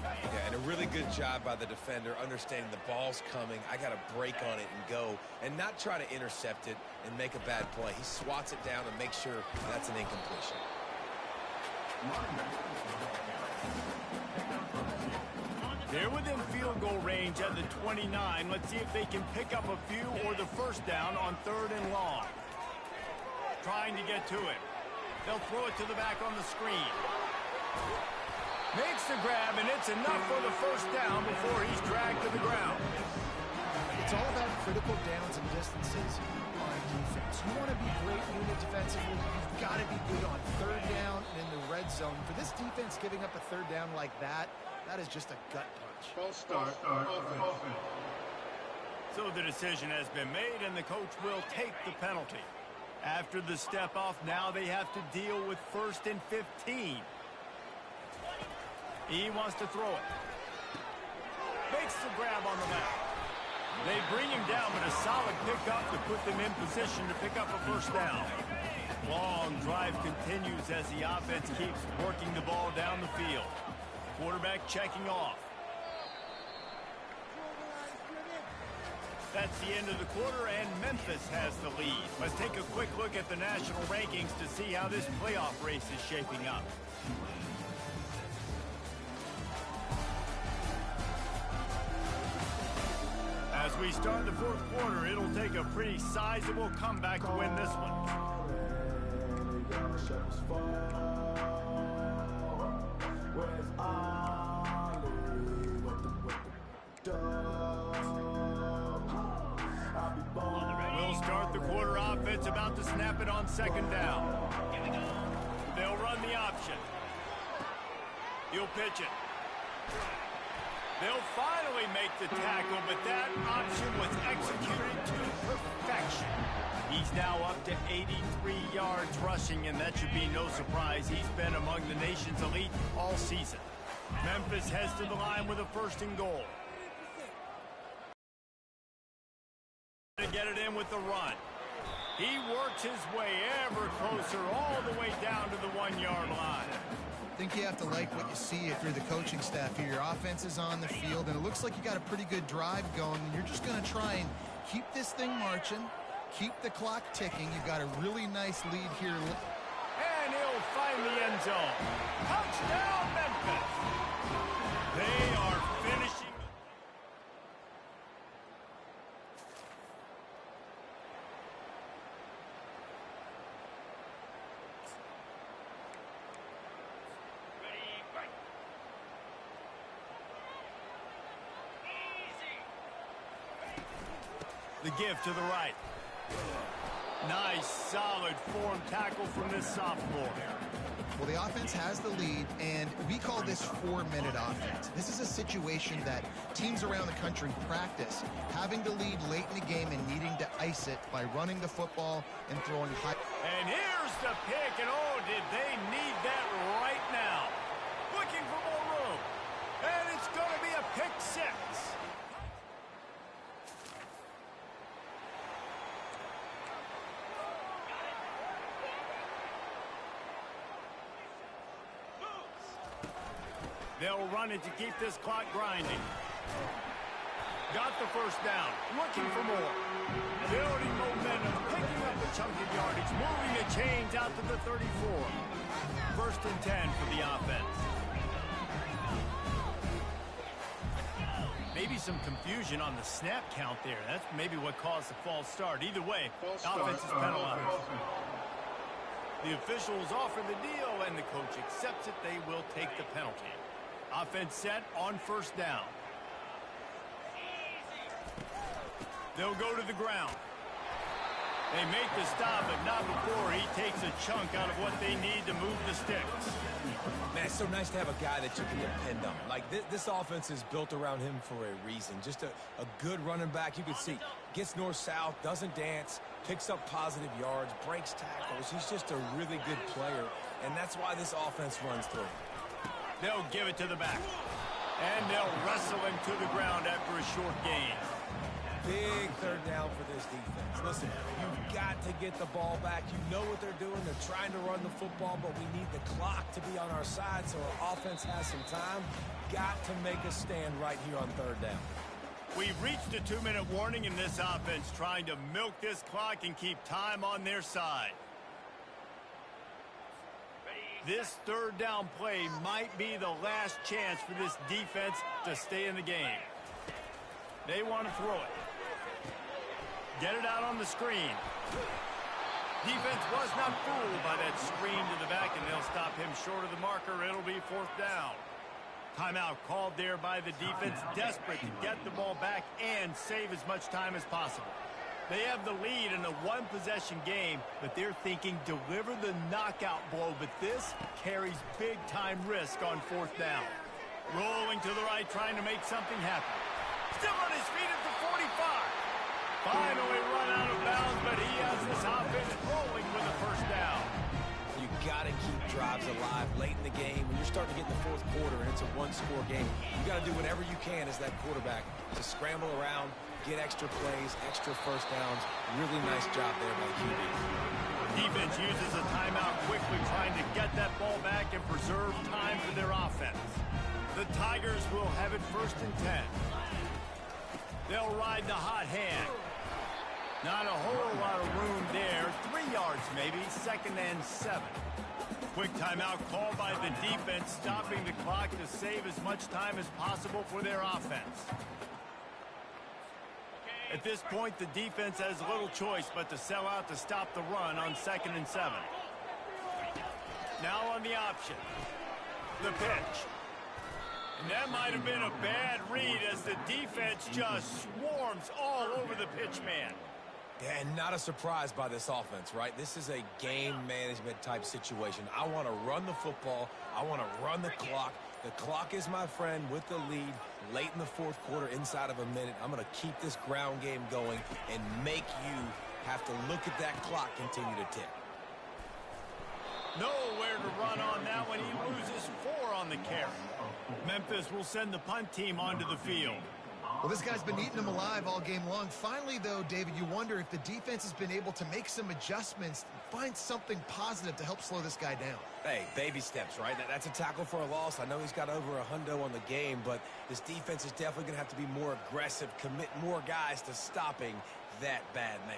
Yeah, and a really good job by the defender, understanding the ball's coming. I got to break on it and go, and not try to intercept it and make a bad play. He swats it down and makes sure that's an incompletion. They're within field goal range at the 29. Let's see if they can pick up a few or the first down on 3rd and long. Trying to get to it. They'll throw it to the back on the screen. Makes the grab, and it's enough for the first down before he's dragged to the ground. It's all about critical downs and distances on defense. You want to be great unit defensively, you've got to be good on third down and in the red zone. For this defense giving up a third down like that, that is just a gut punch. False start. Offense. So the decision has been made, and the coach will take the penalty. After the step off, now they have to deal with 1st and 15. He wants to throw it. Makes the grab on the left. They bring him down, but a solid pickup to put them in position to pick up a first down. Long drive continues as the offense keeps working the ball down the field. Quarterback checking off. That's the end of the quarter, and Memphis has the lead. Let's take a quick look at the national rankings to see how this playoff race is shaping up. As we start the 4th quarter, it'll take a pretty sizable comeback to win this one. We'll start the quarter. Offense about to snap it on 2nd down. They'll run the option. He'll pitch it. They'll finally make the tackle, but that option was executed to perfection. He's now up to 83 yards rushing, and that should be no surprise. He's been among the nation's elite all season. Memphis heads to the line with a 1st and goal. To get it in with the run. He works his way ever closer all the way down to the 1-yard line. I think you have to like what you see if you're the coaching staff here. Your offense is on the field, and it looks like you got a pretty good drive going, and you're just going to try and keep this thing marching, keep the clock ticking. You've got a really nice lead here. And he'll find the end zone. Touchdown, Memphis. They are finishing. The give to the right. Nice, solid form tackle from this sophomore. Well, the offense has the lead, and we call this 4-minute offense. This is a situation that teams around the country practice, having the lead late in the game and needing to ice it by running the football and throwing high. And here's the pick, and oh, did they need that right now. Looking for more room. And it's going to be a pick 6. They'll run it to keep this clock grinding. Got the 1st down. Looking for more. Building momentum. Picking up a chunk of yardage. Moving the chains out to the 34. 1st and 10 for the offense. Maybe some confusion on the snap count there. That's maybe what caused the false start. Either way, offense is penalized. The officials offer the deal, and the coach accepts it. They will take the penalty. Offense set on 1st down. They'll go to the ground. They make the stop, but not before he takes a chunk out of what they need to move the sticks. Man, it's so nice to have a guy that you can depend on. Like, this offense is built around him for a reason. Just a good running back. You can see, gets north-south, doesn't dance, picks up positive yards, breaks tackles. He's just a really good player, and that's why this offense runs through. They'll give it to the back. And they'll wrestle him to the ground after a short gain. Big 3rd down for this defense. Listen, you've got to get the ball back. You know what they're doing. They're trying to run the football, but we need the clock to be on our side so our offense has some time. Got to make a stand right here on 3rd down. We've reached a 2-minute warning in this offense, trying to milk this clock and keep time on their side. This 3rd down play might be the last chance for this defense to stay in the game. They want to throw it. Get it out on the screen. Defense was not fooled by that screen to the back, and they'll stop him short of the marker. It'll be 4th down. Timeout called there by the defense, desperate to get the ball back and save as much time as possible. They have the lead in a one-possession game, but they're thinking deliver the knockout blow, but this carries big-time risk on fourth down. Rolling to the right, trying to make something happen. Still on his feet at the 45. Finally run out of bounds, but he has this offense rolling with a first down. You got to keep drives alive late in the game. When you're starting to get in the fourth quarter and it's a one-score game, you got to do whatever you can as that quarterback to scramble around, get extra plays, extra first downs. Really nice job there by QB. Defense uses a timeout quickly, trying to get that ball back and preserve time for their offense. The Tigers will have it 1st and 10. They'll ride the hot hand. Not a whole lot of room there. 3 yards maybe, 2nd and 7. Quick timeout called by the defense, stopping the clock to save as much time as possible for their offense. At this point, the defense has little choice but to sell out to stop the run on 2nd and 7. Now on the option. The pitch. And that might have been a bad read as the defense just swarms all over the pitch man. And not a surprise by this offense, right? This is a game management type situation. I want to run the football. I want to run the clock. The clock is my friend with the lead late in the fourth quarter, inside of a minute. I'm going to keep this ground game going and make you have to look at that clock continue to tick. Nowhere to run on that one. He loses 4 on the carry. Memphis will send the punt team onto the field. Well, this guy's been eating them alive all game long. Finally, though, David, you wonder if the defense has been able to make some adjustments, find something positive to help slow this guy down. Hey, baby steps, right? That's a tackle for a loss. I know he's got over $100 on the game, but this defense is definitely going to have to be more aggressive, commit more guys to stopping that bad man.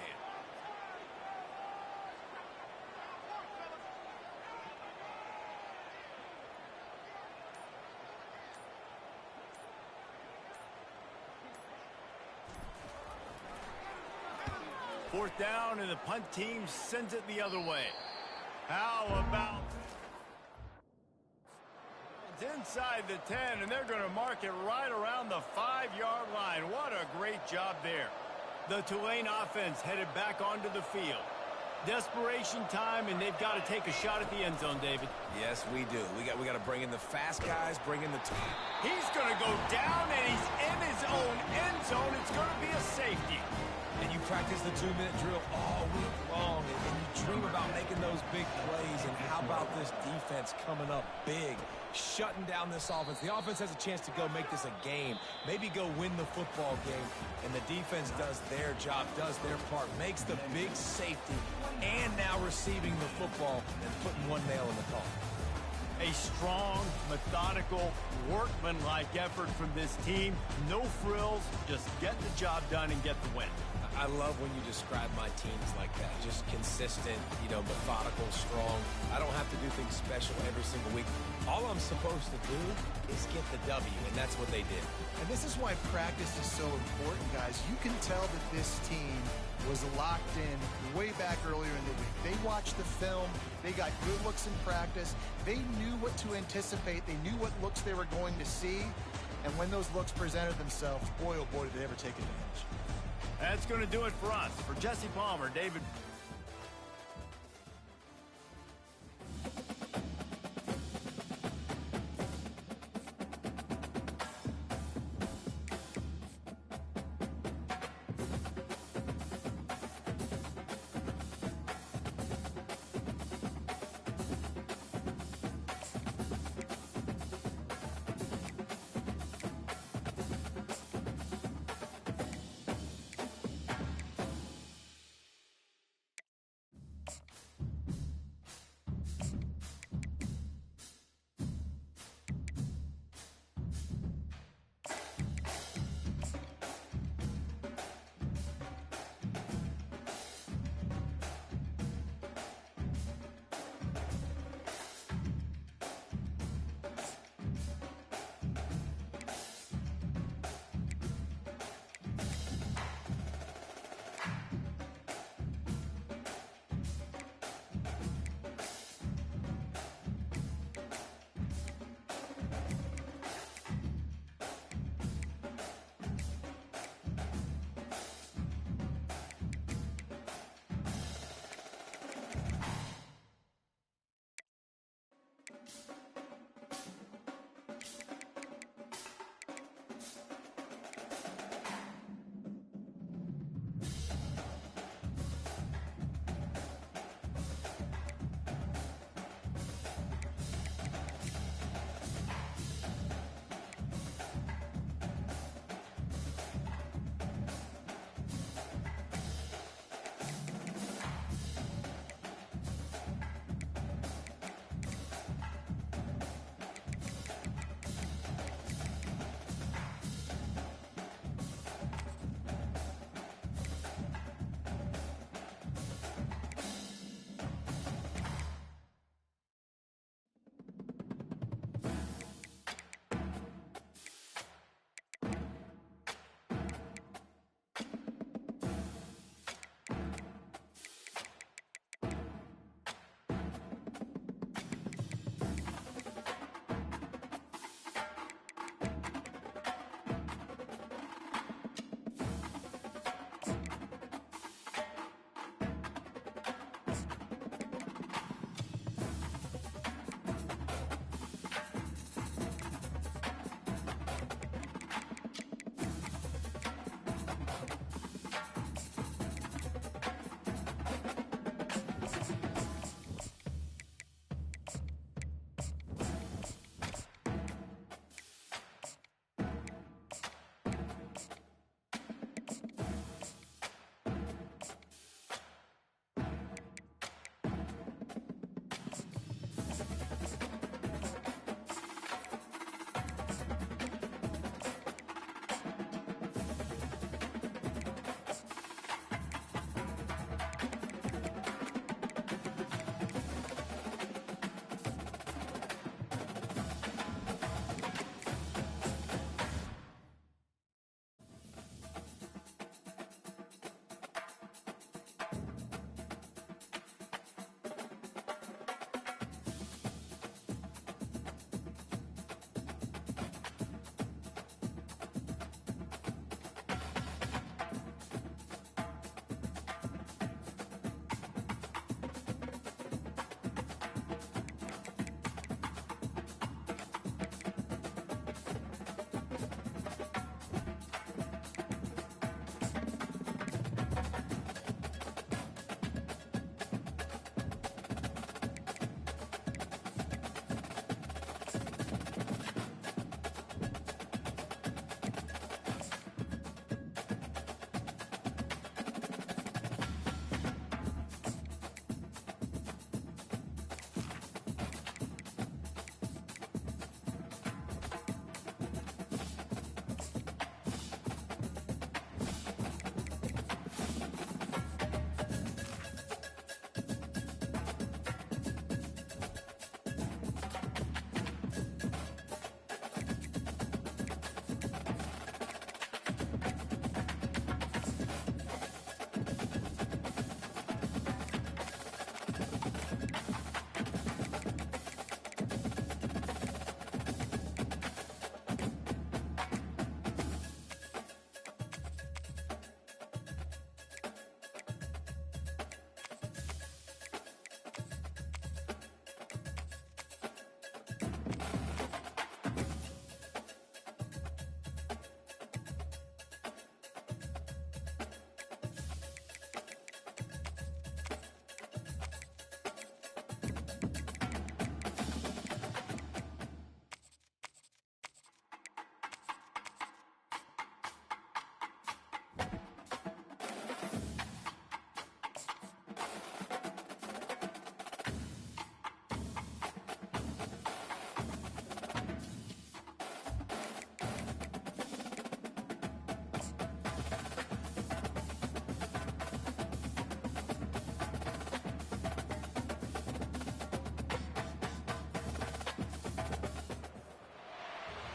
Fourth down, and the punt team sends it the other way. How about... It's inside the 10, and they're going to mark it right around the 5-yard line. What a great job there. The Tulane offense headed back onto the field. Desperation time, and they've got to take a shot at the end zone, David. Yes, we do. We got to bring in the fast guys, bring in the... He's going to go down, and he's in his own end zone. It's going to be a safety. And you practice the 2-minute drill all week long, and you dream about making those big plays. And how about this defense coming up big, shutting down this offense? The offense has a chance to go make this a game, maybe go win the football game, and the defense does their job, does their part, makes the big safety, and now receiving the football and putting one nail in the coffin. A strong, methodical, workmanlike effort from this team. No frills, just get the job done and get the win. I love when you describe my teams like that. Just consistent, methodical, strong. I don't have to do things special every single week. All I'm supposed to do is get the W, and that's what they did. And this is why practice is so important, guys. You can tell that this team was locked in way back earlier in the week. They watched the film. They got good looks in practice. They knew what to anticipate. They knew what looks they were going to see. And when those looks presented themselves, boy, oh boy, did they ever take advantage. That's going to do it for us. For Jesse Palmer, David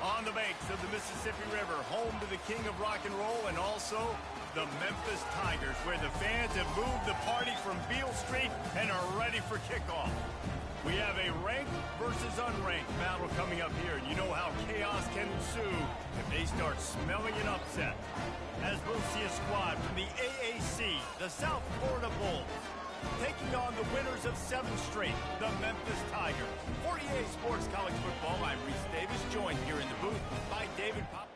On the banks of the Mississippi River, home to the king of rock and roll and also the Memphis Tigers, where the fans have moved the party from Beale Street and are ready for kickoff. We have a ranked versus unranked battle coming up here, and you know how chaos can ensue if they start smelling an upset. As we'll see a squad from the AAC, the South Florida Bulls, taking on the winners of 7 straight, the Memphis Tigers. For EA Sports College Football, I'm Reese Davis, joined here in the booth by David Pop.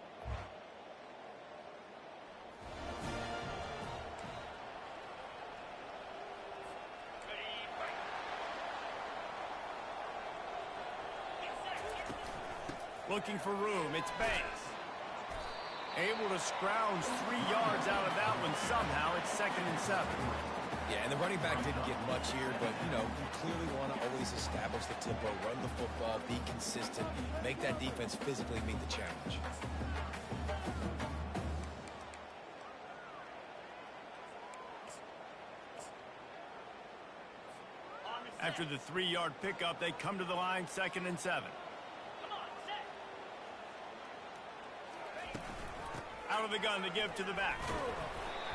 Looking for room, it's Banks. Able to scrounge 3 yards out of that one somehow. It's 2nd and 7. Yeah, and the running back didn't get much here, but, you know, you clearly want to always establish the tempo, run the football, be consistent, make that defense physically meet the challenge. After the 3-yard pickup, they come to the line, 2nd and 7. Out of the gun to give to the back.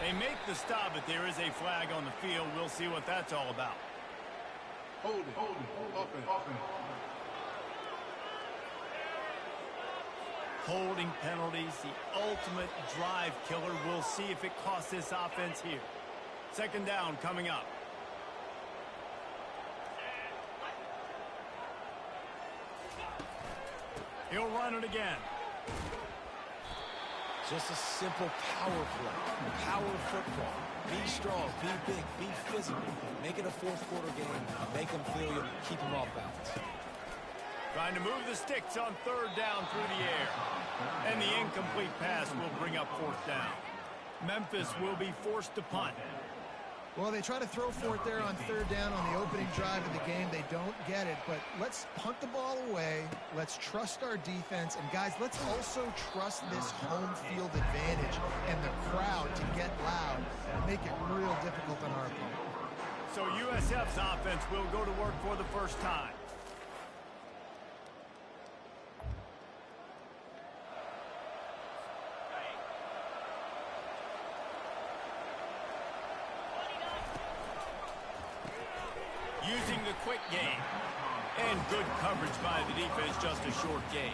They make the stop, but there is a flag on the field. We'll see what that's all about. Hold it. Offense. Holding penalties, the ultimate drive killer. We'll see if it costs this offense here. 2nd down coming up. He'll run it again. Just a simple power play, power football. Be strong, be big, be physical. Make it a 4th quarter game. Make them feel you, keep them off balance. Trying to move the sticks on 3rd down through the air. And the incomplete pass will bring up 4th down. Memphis will be forced to punt. Well, they try to throw for it there on 3rd down on the opening drive of the game. They don't get it, but let's punt the ball away. Let's trust our defense. And, guys, let's also trust this home field advantage and the crowd to get loud and make it real difficult on our opponent. So USF's offense will go to work for the first time. Using the quick game. And good coverage by the defense, just a short gain.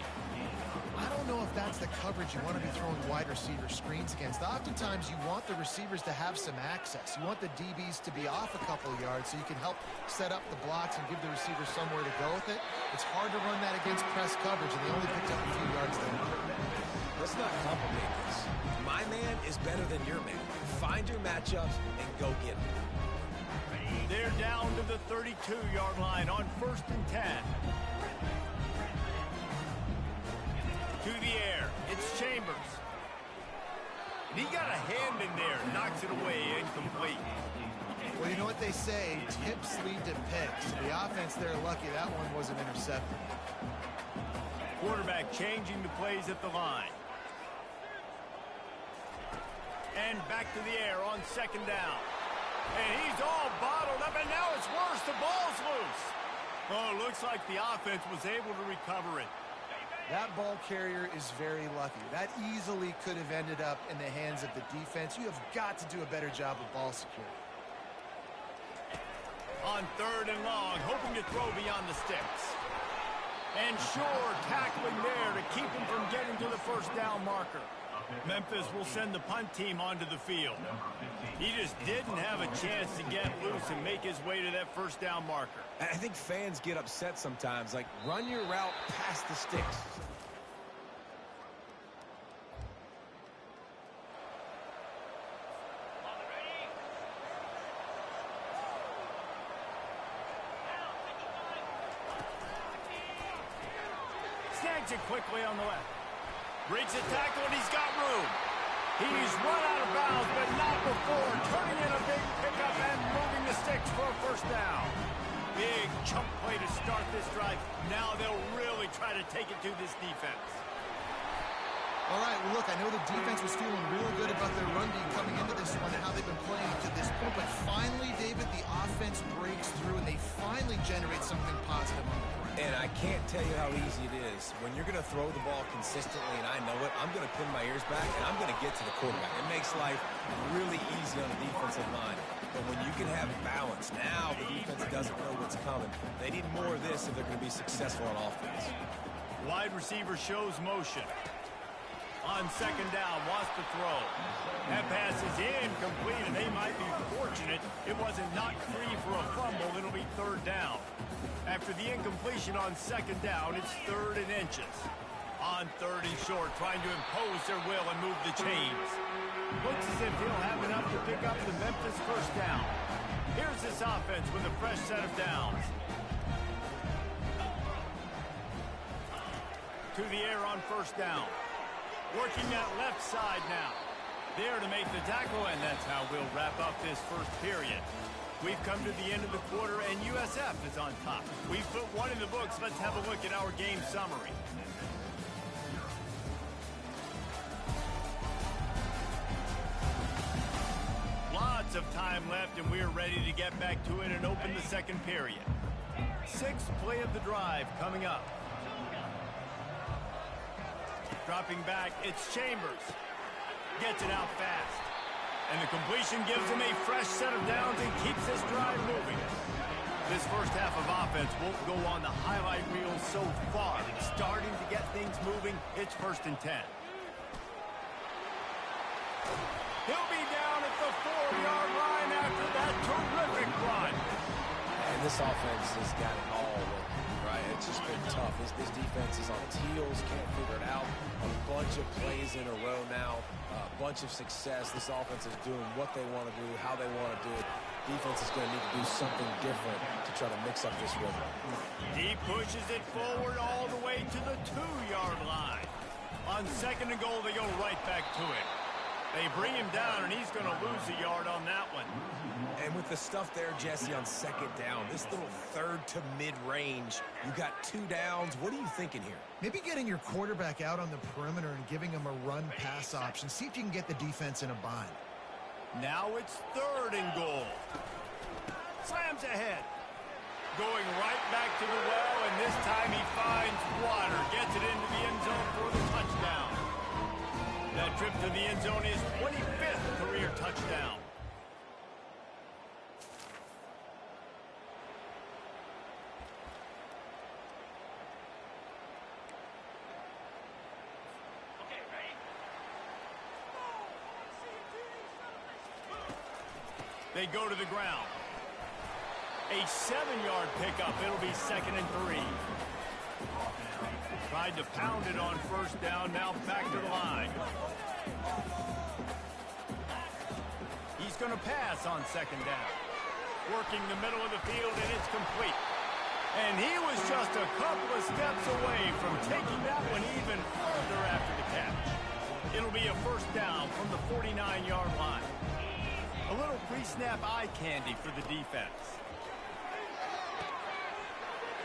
I don't know if that's the coverage you want to be throwing wide receiver screens against. Oftentimes, you want the receivers to have some access. You want the DBs to be off a couple of yards so you can help set up the blocks and give the receiver somewhere to go with it. It's hard to run that against press coverage, and they only picked up a few yards there. Let's not complicate this. My man is better than your man. Find your matchups and go get them. They're down to the 32-yard line on 1st and 10. To the air, it's Chambers. And he got a hand in there, knocks it away, incomplete. Well, you know what they say, tips lead to picks. The offense there lucky that one wasn't intercepted. Quarterback changing the plays at the line. And back to the air on 2nd down. And he's all bottled up, and now it's worse. The ball's loose. Oh, looks like the offense was able to recover it. That ball carrier is very lucky. That easily could have ended up in the hands of the defense. You have got to do a better job of ball security. On 3rd and long, hoping to throw beyond the sticks. And sure, tackling there to keep him from getting to the 1st down marker. Memphis will send the punt team onto the field. He just didn't have a chance to get loose and make his way to that 1st down marker. I think fans get upset sometimes. Like, run your route past the sticks. Snags it quickly on the left. Breaks a tackle, and he's got room. He's run out of bounds, but not before turning in a big pickup and moving the sticks for a 1st down. Big chunk play to start this drive. Now they'll really try to take it to this defense. All right, well, look, I know the defense was feeling real good about their run game coming into this one and how they've been playing to this point, but finally, David, the offense breaks through, and they finally generate something positive on the ground. And I can't tell you how easy it is. When you're going to throw the ball consistently, and I know it, I'm going to pin my ears back, and I'm going to get to the quarterback. It makes life really easy on the defensive line. But when you can have balance, now the defense doesn't know what's coming. They need more of this if they're going to be successful on offense. Wide receiver shows motion. On second down, wants to throw. That pass is incomplete, and they might be fortunate it wasn't knocked free for a fumble. It'll be third down. After the incompletion on second down, it's 3rd and inches. On 3rd and short, trying to impose their will and move the chains. Looks as if he'll have enough to pick up the Memphis first down. Here's this offense with a fresh set of downs. To the air on first down. Working that left side now. There to make the tackle, and that's how we'll wrap up this first period. We've come to the end of the quarter, and USF is on top. We've put one in the books. Let's have a look at our game summary. Lots of time left, and we're ready to get back to it and open the second period. 6th play of the drive coming up. Dropping back, it's Chambers. Gets it out fast. And the completion gives him a fresh set of downs and keeps this drive moving. This first half of offense won't go on the highlight reel so far. It's starting to get things moving. It's 1st and 10. He'll be down at the 4-yard line after that terrific run. And this offense has got it all working, right? It's just been tough. This defense is on its heels, can't figure it out. A bunch of plays in a row now, a bunch of success. This offense is doing what they want to do, how they want to do it. Defense is going to need to do something different to try to mix up this rhythm. He pushes it forward all the way to the 2-yard line. On 2nd and goal, they go right back to it. They bring him down, and he's going to lose a yard on that one. And with the stuff there, Jesse, on 2nd down, this little 3rd to mid-range, you got 2 downs. What are you thinking here? Maybe getting your quarterback out on the perimeter and giving him a run-pass option. See if you can get the defense in a bind. Now it's 3rd and goal. Slams ahead. Going right back to the well, and this time he finds water. Gets it into the end zone for the touchdown. That trip to the end zone is 25th career touchdown. Okay, ready? They go to the ground. A 7-yard pickup. It'll be 2nd and 3. Tried to pound it on first down. Now back to the line. He's going to pass on 2nd down. Working the middle of the field, and it's complete. And he was just a couple of steps away from taking that one even further after the catch. It'll be a first down from the 49-yard line. A little pre-snap eye candy for the defense.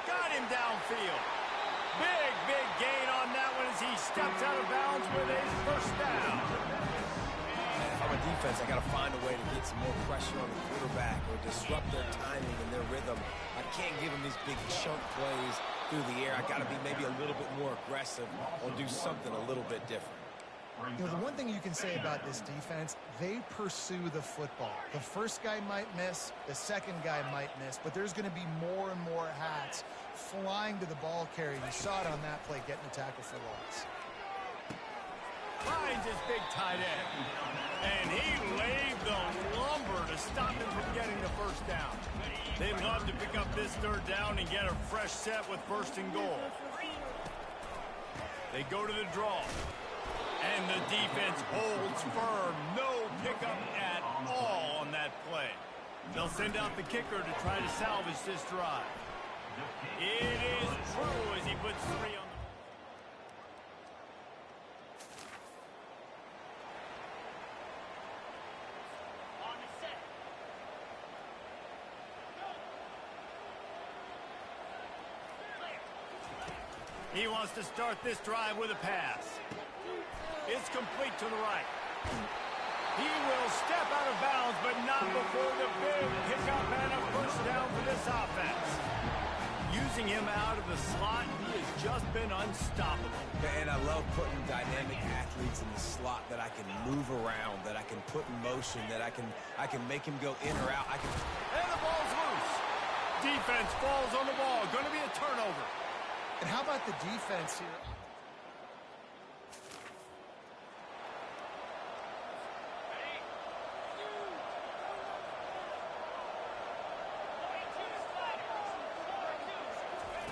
Got him downfield. Big gain on that one as he steps out of bounds with a first down. If I'm a defense, I got to find a way to get some more pressure on the quarterback or disrupt their timing and their rhythm. I can't give them these big chunk plays through the air. I got to be maybe a little bit more aggressive or do something a little bit different. You know, the one thing you can say about this defense, they pursue the football. The first guy might miss, the second guy might miss, but there's going to be more and more hats flying to the ball carrier. You saw it on that play, getting a tackle for loss. Finds his big tight end. And he laid the lumber to stop him from getting the first down. They'd love to pick up this 3rd down and get a fresh set with 1st and goal. They go to the draw. And the defense holds firm. No pickup at all on that play. They'll send out the kicker to try to salvage this drive. It is true as he puts 3 on the board. On the set. Clear. He wants to start this drive with a pass. It's complete to the right. He will step out of bounds, but not before the big pickup and a first down for this offense. Use Forcing him out of the slot, he has just been unstoppable. And I love putting dynamic athletes in the slot that I can move around, that I can put in motion, that I can make him go in or out. And the ball's loose. Defense falls on the ball. Going to be a turnover. And how about the defense here?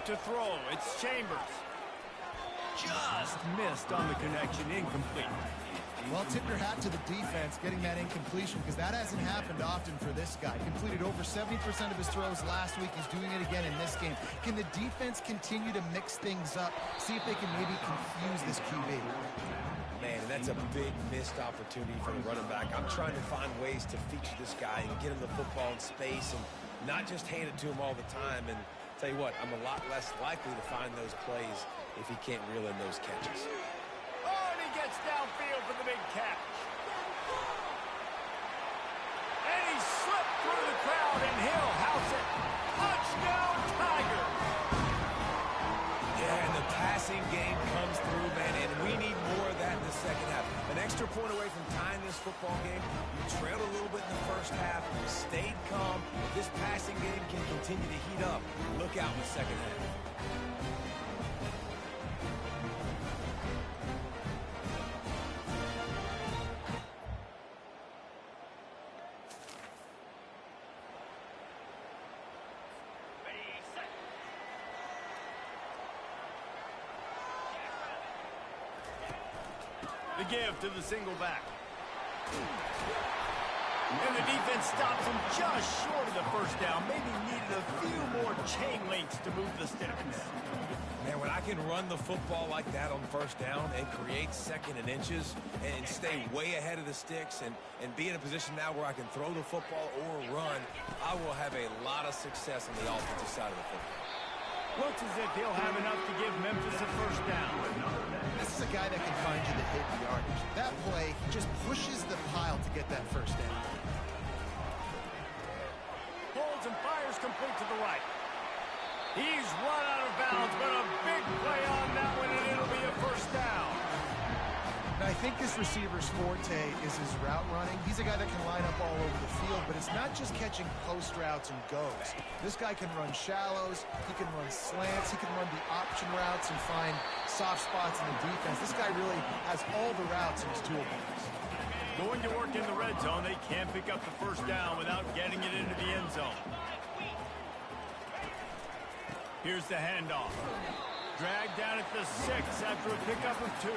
To throw, it's Chambers. Just missed on the connection, incomplete. Well, tip your hat to the defense getting that incompletion, because that hasn't happened often for this guy. Completed over 70% of his throws last week. He's doing it again in this game. Can the defense continue to mix things up? See if they can maybe confuse this QB. Man, and that's a big missed opportunity for the running back. I'm trying to find ways to feature this guy and get him the football in space and not just hand it to him all the time. And tell you what, I'm a lot less likely to find those plays if he can't reel in those catches. Oh, and he gets downfield for the big catch. And he slipped through the crowd, and he'll house it. Touchdown, Tigers! Yeah, and the passing game comes through, man, and we need more of that in the second half. An extra point away from tying this football game. You trailed a little bit in the first half, you stayed calm. If this passing game can continue to heat up, look out in the second half. The give to the single back. And the defense stops him just short of the first down. Maybe needed a few more chain links to move the sticks. Man, when I can run the football like that on first down and create second and inches and stay way ahead of the sticks and be in a position now where I can throw the football or run, I will have a lot of success on the offensive side of the football. Looks as if he'll have enough to give Memphis a first down. This is a guy that can find you the hidden yardage. That play, he just pushes the pile to get that first down. Pulls and fires complete to the right. He's run out of bounds, but a big play on that one, and it'll be a first down. Now, I think this receiver's forte is his route running. He's a guy that can line up all over the field, but it's not just catching post routes and goes. This guy can run shallows, he can run slants, he can run the option routes and find soft spots in the defense. This guy really has all the routes in his toolbox. Going to work in the red zone, they can't pick up the first down without getting it into the end zone. Here's the handoff. Dragged down at the 6 after a pickup of 2.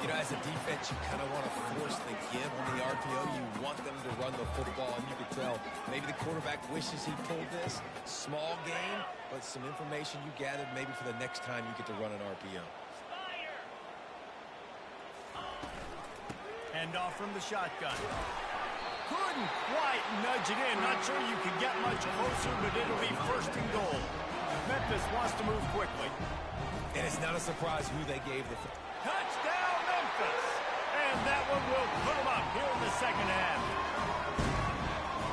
You know, as a defense, you kind of want to force the give on the RPO. You want them to run the football, and you can tell maybe the quarterback wishes he pulled this. Small game, but some information you gathered maybe for the next time you get to run an RPO. Handoff from the shotgun. Couldn't quite nudge it in. Not sure you can get much closer, but it'll be first and goal. Memphis wants to move quickly. And it's not a surprise who they gave the Touchdown, Memphis! And that one will put them up here in the second half.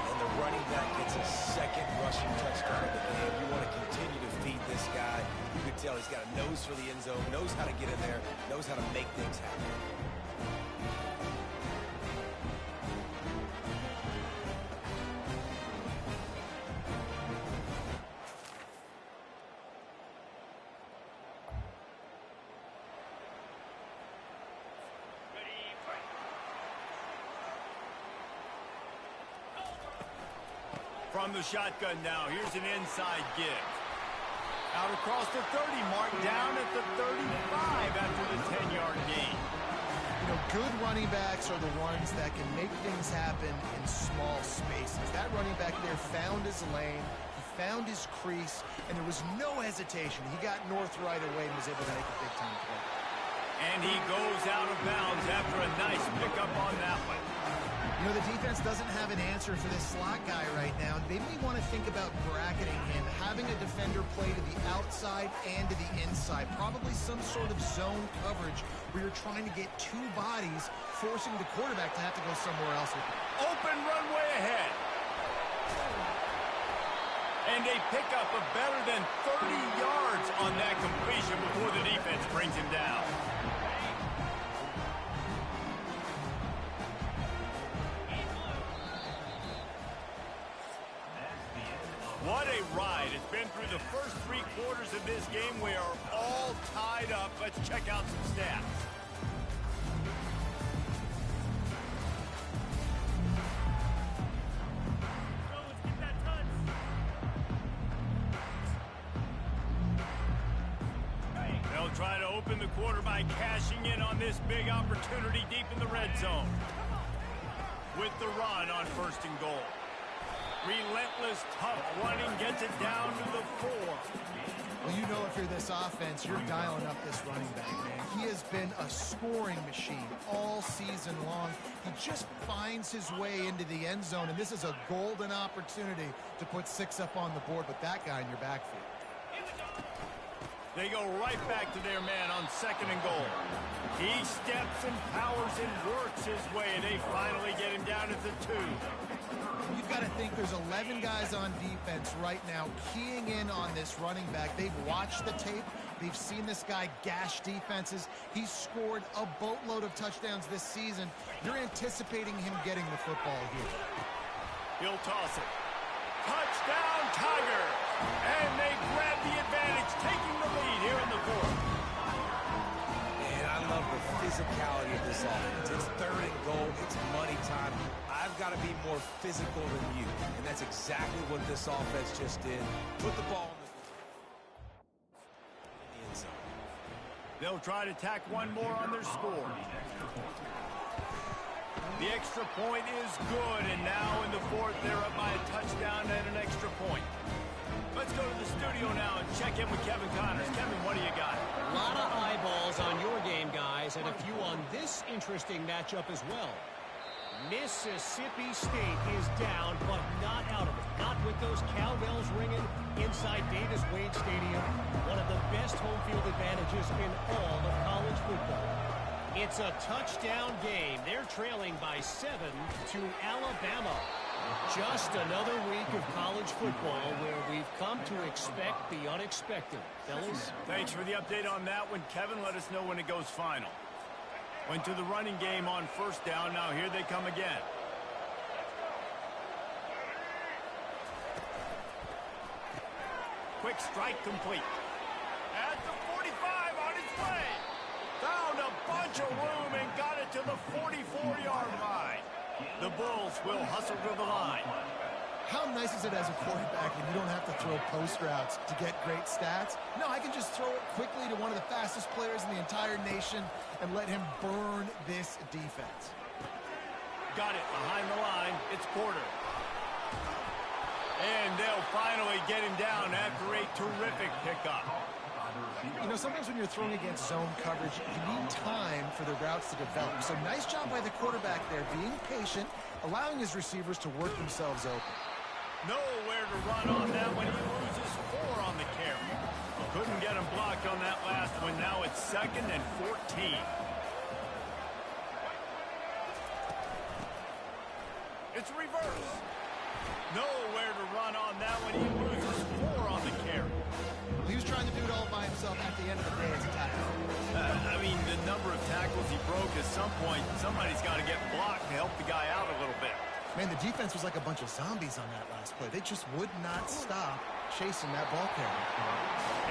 And the running back gets a second rushing touchdown of the game. You want to continue to feed this guy. You can tell he's got a nose for the end zone, knows how to get in there, knows how to make things happen. From the shotgun now, here's an inside give. Out across the 30 mark, down at the 35 after the 10-yard gain. You know, good running backs are the ones that can make things happen in small spaces. That running back there found his lane, he found his crease, and there was no hesitation. He got north right away and was able to make a big-time play. And he goes out of bounds after a nice pickup on that one. You know, the defense doesn't have an answer for this slot guy right now. They may want to think about bracketing him, having a defender play to the outside and to the inside. Probably some sort of zone coverage where you're trying to get two bodies, forcing the quarterback to have to go somewhere else with it. Open runway ahead. And a pickup of better than 30 brings him down. What a ride. It's been through the first 3 quarters of this game. We are all tied up. Let's check out some stats. They'll try to open the quarter by cashing in on this big opportunity deep in the red zone. With the run on 1st and goal. Relentless, tough running gets it down to the 4. Well, you know, if you're this offense, you're dialing up this running back, man. He has been a scoring machine all season long. He just finds his way into the end zone, and this is a golden opportunity to put 6 up on the board with that guy in your backfield. They go right back to their man on 2nd and goal. He steps and powers and works his way, and they finally get him down at the 2. You've got to think there's 11 guys on defense right now keying in on this running back. They've watched the tape. They've seen this guy gash defenses. He's scored a boatload of touchdowns this season. You're anticipating him getting the football here. He'll toss it. Touchdown, Tigers! And they grab the advantage, taking the lead here in the 4th. And I love the physicality of this offense. It's 3rd and goal. It's money time. I've got to be more physical than you. And that's exactly what this offense just did. Put the ball in the end zone. They'll try to tack one more on their score. The extra point is good, and now in the 4th, they're up by a touchdown and an extra point. Let's go to the studio now and check in with Kevin Connors. Kevin, what do you got? A lot of eyeballs on your game, guys, and a few on this interesting matchup as well. Mississippi State is down, but not out of it. Not with those cowbells ringing inside Davis-Wade Stadium. One of the best home field advantages in all of college football. It's a touchdown game. They're trailing by 7 to Alabama. Just another week of college football where we've come to expect the unexpected. Fellas? Thanks for the update on that one, Kevin. Let us know when it goes final. Went to the running game on 1st down. Now here they come again. Quick strike complete. At the 45 on its way. Found a bunch of room and got it to the 44-yard line. The Bulls will hustle to the line. How nice is it as a quarterback when you don't have to throw post routes to get great stats? No, I can just throw it quickly to one of the fastest players in the entire nation and let him burn this defense. Got it behind the line. It's Porter. And they'll finally get him down after a terrific pickup. You know, sometimes when you're throwing against zone coverage, you need time for the routes to develop. So nice job by the quarterback there, being patient, allowing his receivers to work themselves open. Nowhere to run on that one. He loses 4 on the carry. Couldn't get him blocked on that last one. Now it's 2nd and 14. It's reverse. Nowhere to run on that one. He loses 4 on the carry. He was trying to do it all by himself. At the end of the day, it's a tackle. I mean, the number of tackles he broke, at some point, somebody's got to get blocked to help the guy out a little bit. Man, the defense was like a bunch of zombies on that last play. They just would not stop chasing that ball carrier.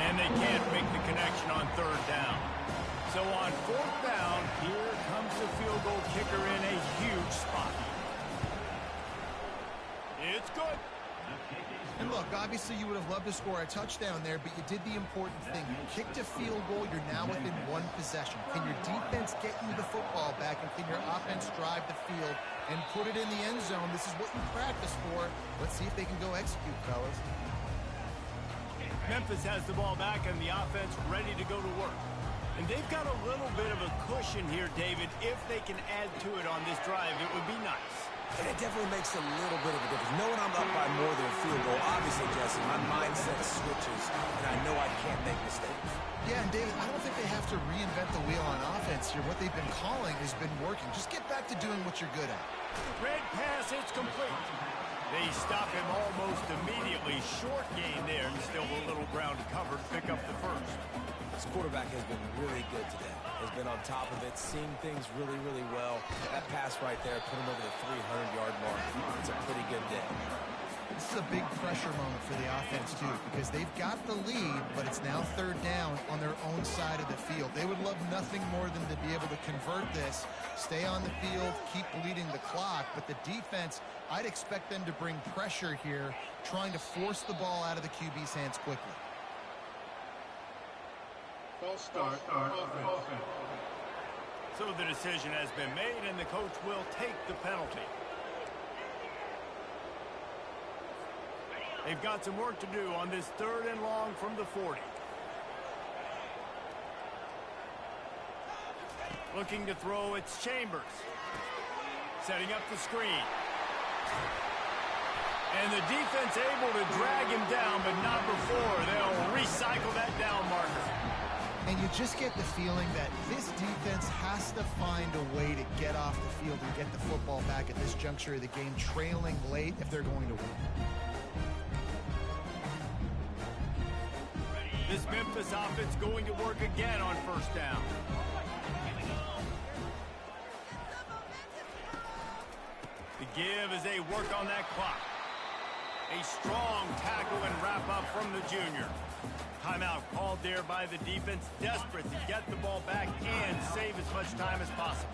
And they can't make the connection on 3rd down. So on 4th down, here comes the field goal kicker in a huge spot. It's good. And look, obviously you would have loved to score a touchdown there, but you did the important thing. You kicked a field goal, you're now within 1 possession. Can your defense get you the football back, and can your offense drive the field and put it in the end zone? This is what you practice for. Let's see if they can go execute, fellas. Memphis has the ball back and the offense ready to go to work. And they've got a little bit of a cushion here, David. If they can add to it on this drive, it would be nice. And it definitely makes a little bit of a difference. Knowing I'm up by more than a field goal, obviously, Jesse, my mindset switches, and I know I can't make mistakes. Yeah, and Dave, I don't think they have to reinvent the wheel on offense here. What they've been calling has been working. Just get back to doing what you're good at. Red pass, it's complete. They stop him almost immediately. Short gain there, and still a little ground to cover to pick up the 1st. This quarterback has been really good today. Has been on top of it, seeing things really, really well. That pass right there put him over the 300-yard mark. It's a pretty good day. This is a big pressure moment for the offense, too, because they've got the lead, but it's now third down on their own side of the field. They would love nothing more than to be able to convert this, stay on the field, keep bleeding the clock. But the defense, I'd expect them to bring pressure here, trying to force the ball out of the QB's hands quickly. False start. Offense. So the decision has been made, and the coach will take the penalty. They've got some work to do on this 3rd and long from the 40. Looking to throw, it's Chambers. Setting up the screen. And the defense able to drag him down, but not before. They'll recycle that down marker. And you just get the feeling that this defense has to find a way to get off the field and get the football back at this juncture of the game, trailing late if they're going to win. This Memphis offense going to work again on 1st down. The give as they work on that clock. A strong tackle and wrap up from the junior. Timeout called there by the defense, desperate to get the ball back and save as much time as possible.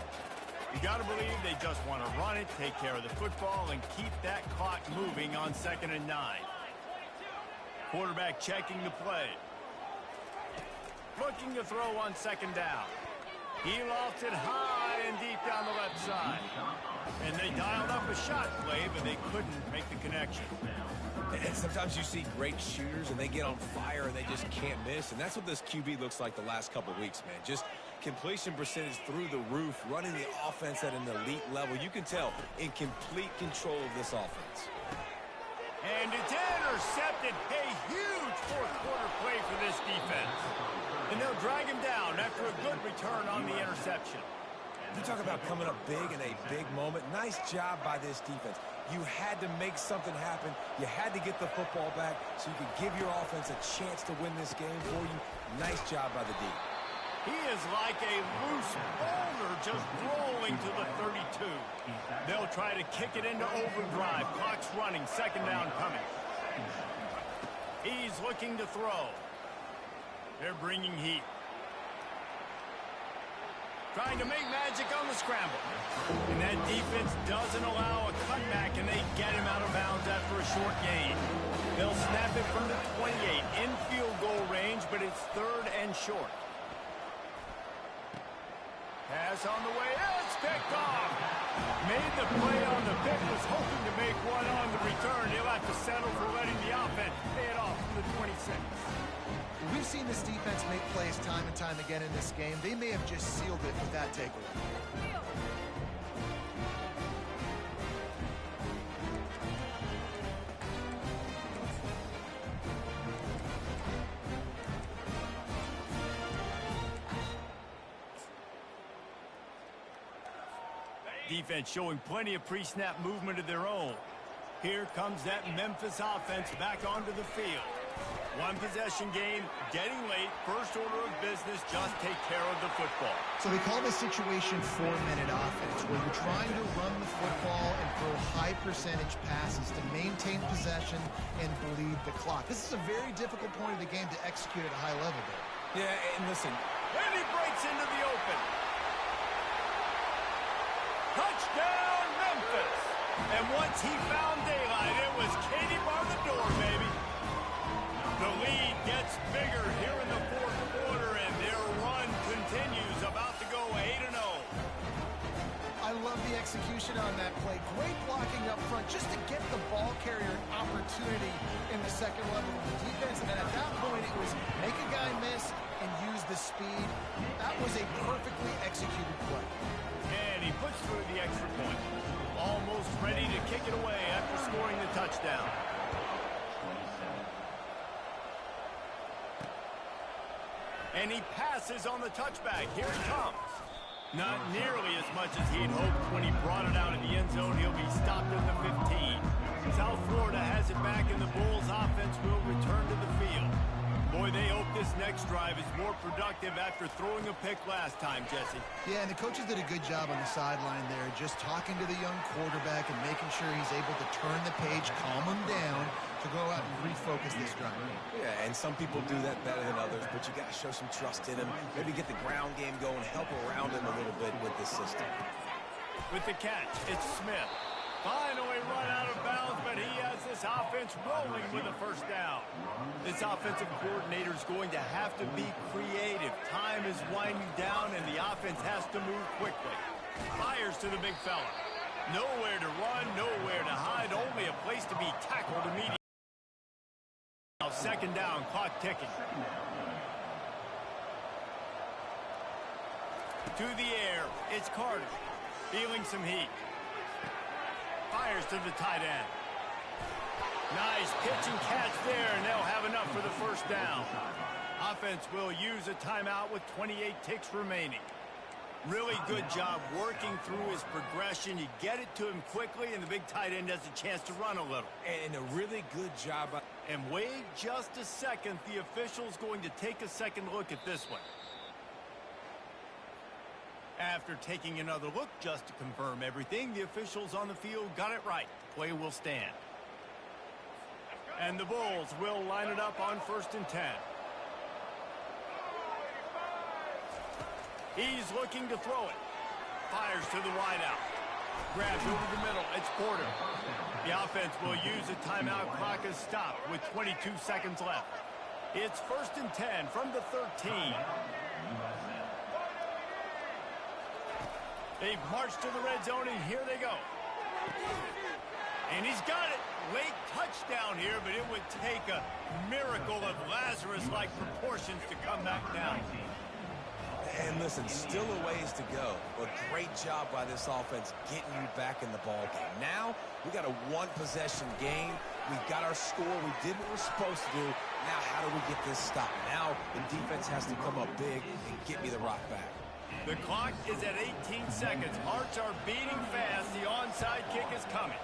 You got to believe they just want to run it, take care of the football, and keep that clock moving on 2nd and 9. Quarterback checking the play. Looking to throw on 2nd down. He lofts it high and deep down the left side. And they dialed up a shot play, but they couldn't make the connection. And sometimes you see great shooters, and they get on fire, and they just can't miss. And that's what this QB looks like the last couple weeks, man. Just completion percentage through the roof, running the offense at an elite level. You can tell in complete control of this offense. And it's intercepted. A huge 4th quarter play for this defense. And they'll drag him down after a good return on the interception. You talk about coming up big in a big moment. Nice job by this defense. You had to make something happen. You had to get the football back so you could give your offense a chance to win this game for you. Nice job by the D. He is like a loose boulder just rolling to the 32. They'll try to kick it into overdrive. Clock's running. 2nd down coming. He's looking to throw. They're bringing heat. Trying to make magic on the scramble. And that defense doesn't allow a cutback, and they get him out of bounds after a short gain. They'll snap it from the 28 in field goal range, but it's 3rd and short. Pass on the way. It's picked off. Made the play on the pick, was hoping to make one on the return. He'll have to settle for letting the offense pay it off from the 26. We've seen this defense make plays time and time again in this game. They may have just sealed it with that takeaway. Defense showing plenty of pre-snap movement of their own. Here comes that Memphis offense back onto the field. One possession game, getting late, first order of business, just take care of the football. So they call this situation 4-minute offense, where you're trying to run the football and throw high percentage passes to maintain possession and bleed the clock. This is a very difficult point of the game to execute at a high level there. Yeah, and listen. And he breaks into the open. Touchdown, Memphis! And once he found daylight, it was Katie bar the door, baby. The lead gets bigger here in the 4th quarter, and their run continues, about to go 8-0. I love the execution on that play. Great blocking up front just to get the ball carrier an opportunity in the 2nd level of the defense. And at that point, it was make a guy miss and use the speed. That was a perfectly executed play. And he puts through the extra point. Almost ready to kick it away after scoring the touchdown. And he passes on the touchback. Here it comes. Not nearly as much as he'd hoped when he brought it out of the end zone. He'll be stopped at the 15. South Florida has it back, and the Bulls offense will return to the field. Boy, they hope this next drive is more productive after throwing a pick last time, Jesse. Yeah, and the coaches did a good job on the sideline there, just talking to the young quarterback and making sure he's able to turn the page, calm him down, to go out and refocus this drive. Yeah, and some people do that better than others, but you got to show some trust in him. Maybe get the ground game going, help around him a little bit with this system. With the catch, it's Smith. Finally run out of bounds, but he has this offense rolling with a first down. This offensive coordinator is going to have to be creative. Time is winding down, and the offense has to move quickly. Fires to the big fella. Nowhere to run, nowhere to hide, only a place to be tackled immediately. Now second down, clock ticking. To the air, it's Carter. Feeling some heat. Fires to the tight end. Nice pitch and catch there, and they'll have enough for the first down. Offense will use a timeout with 28 ticks remaining. Really good job working through his progression. You get it to him quickly, and the big tight end has a chance to run a little. And a really good job. And wait just a second. The official's going to take a second look at this one. After taking another look just to confirm everything, the officials on the field got it right. The play will stand. And the Bulls will line it up on 1st and 10. He's looking to throw it. Fires to the wideout. Grabs over the middle. It's Porter. The offense will use a timeout. Clock is stopped with 22 seconds left. It's 1st and 10 from the 13. They've marched to the red zone, and here they go. And he's got it. Late touchdown here, but it would take a miracle of Lazarus-like proportions to come back down. And listen, still a ways to go, but great job by this offense getting you back in the ball game. Now, we got a one-possession game. We got our score. We did what we're supposed to do. Now, how do we get this stopped? Now, the defense has to come up big and get me the rock back. The clock is at 18 seconds. Hearts are beating fast. The onside kick is coming.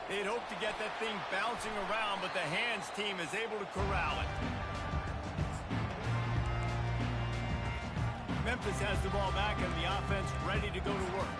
They'd hope to get that thing bouncing around, but the hands team is able to corral it. Memphis has the ball back and the offense ready to go to work.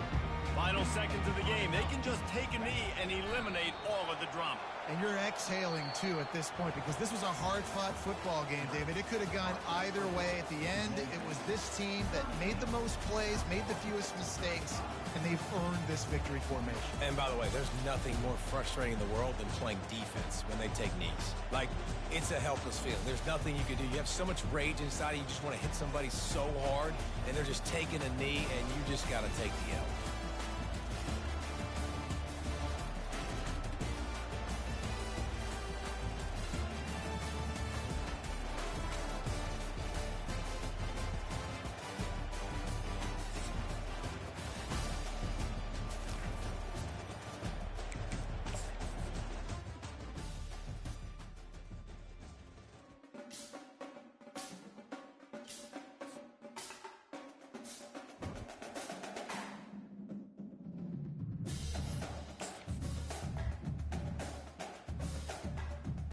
Final seconds of the game. They can just take a knee and eliminate all of the drama. And you're exhaling, too, at this point, because this was a hard-fought football game, David. It could have gone either way. At the end, it was this team that made the most plays, made the fewest mistakes, and they've earned this victory formation. And by the way, there's nothing more frustrating in the world than playing defense when they take knees. Like, it's a helpless feeling. There's nothing you can do. You have so much rage inside of you. You just want to hit somebody so hard, and they're just taking a knee, and you just got to take the L.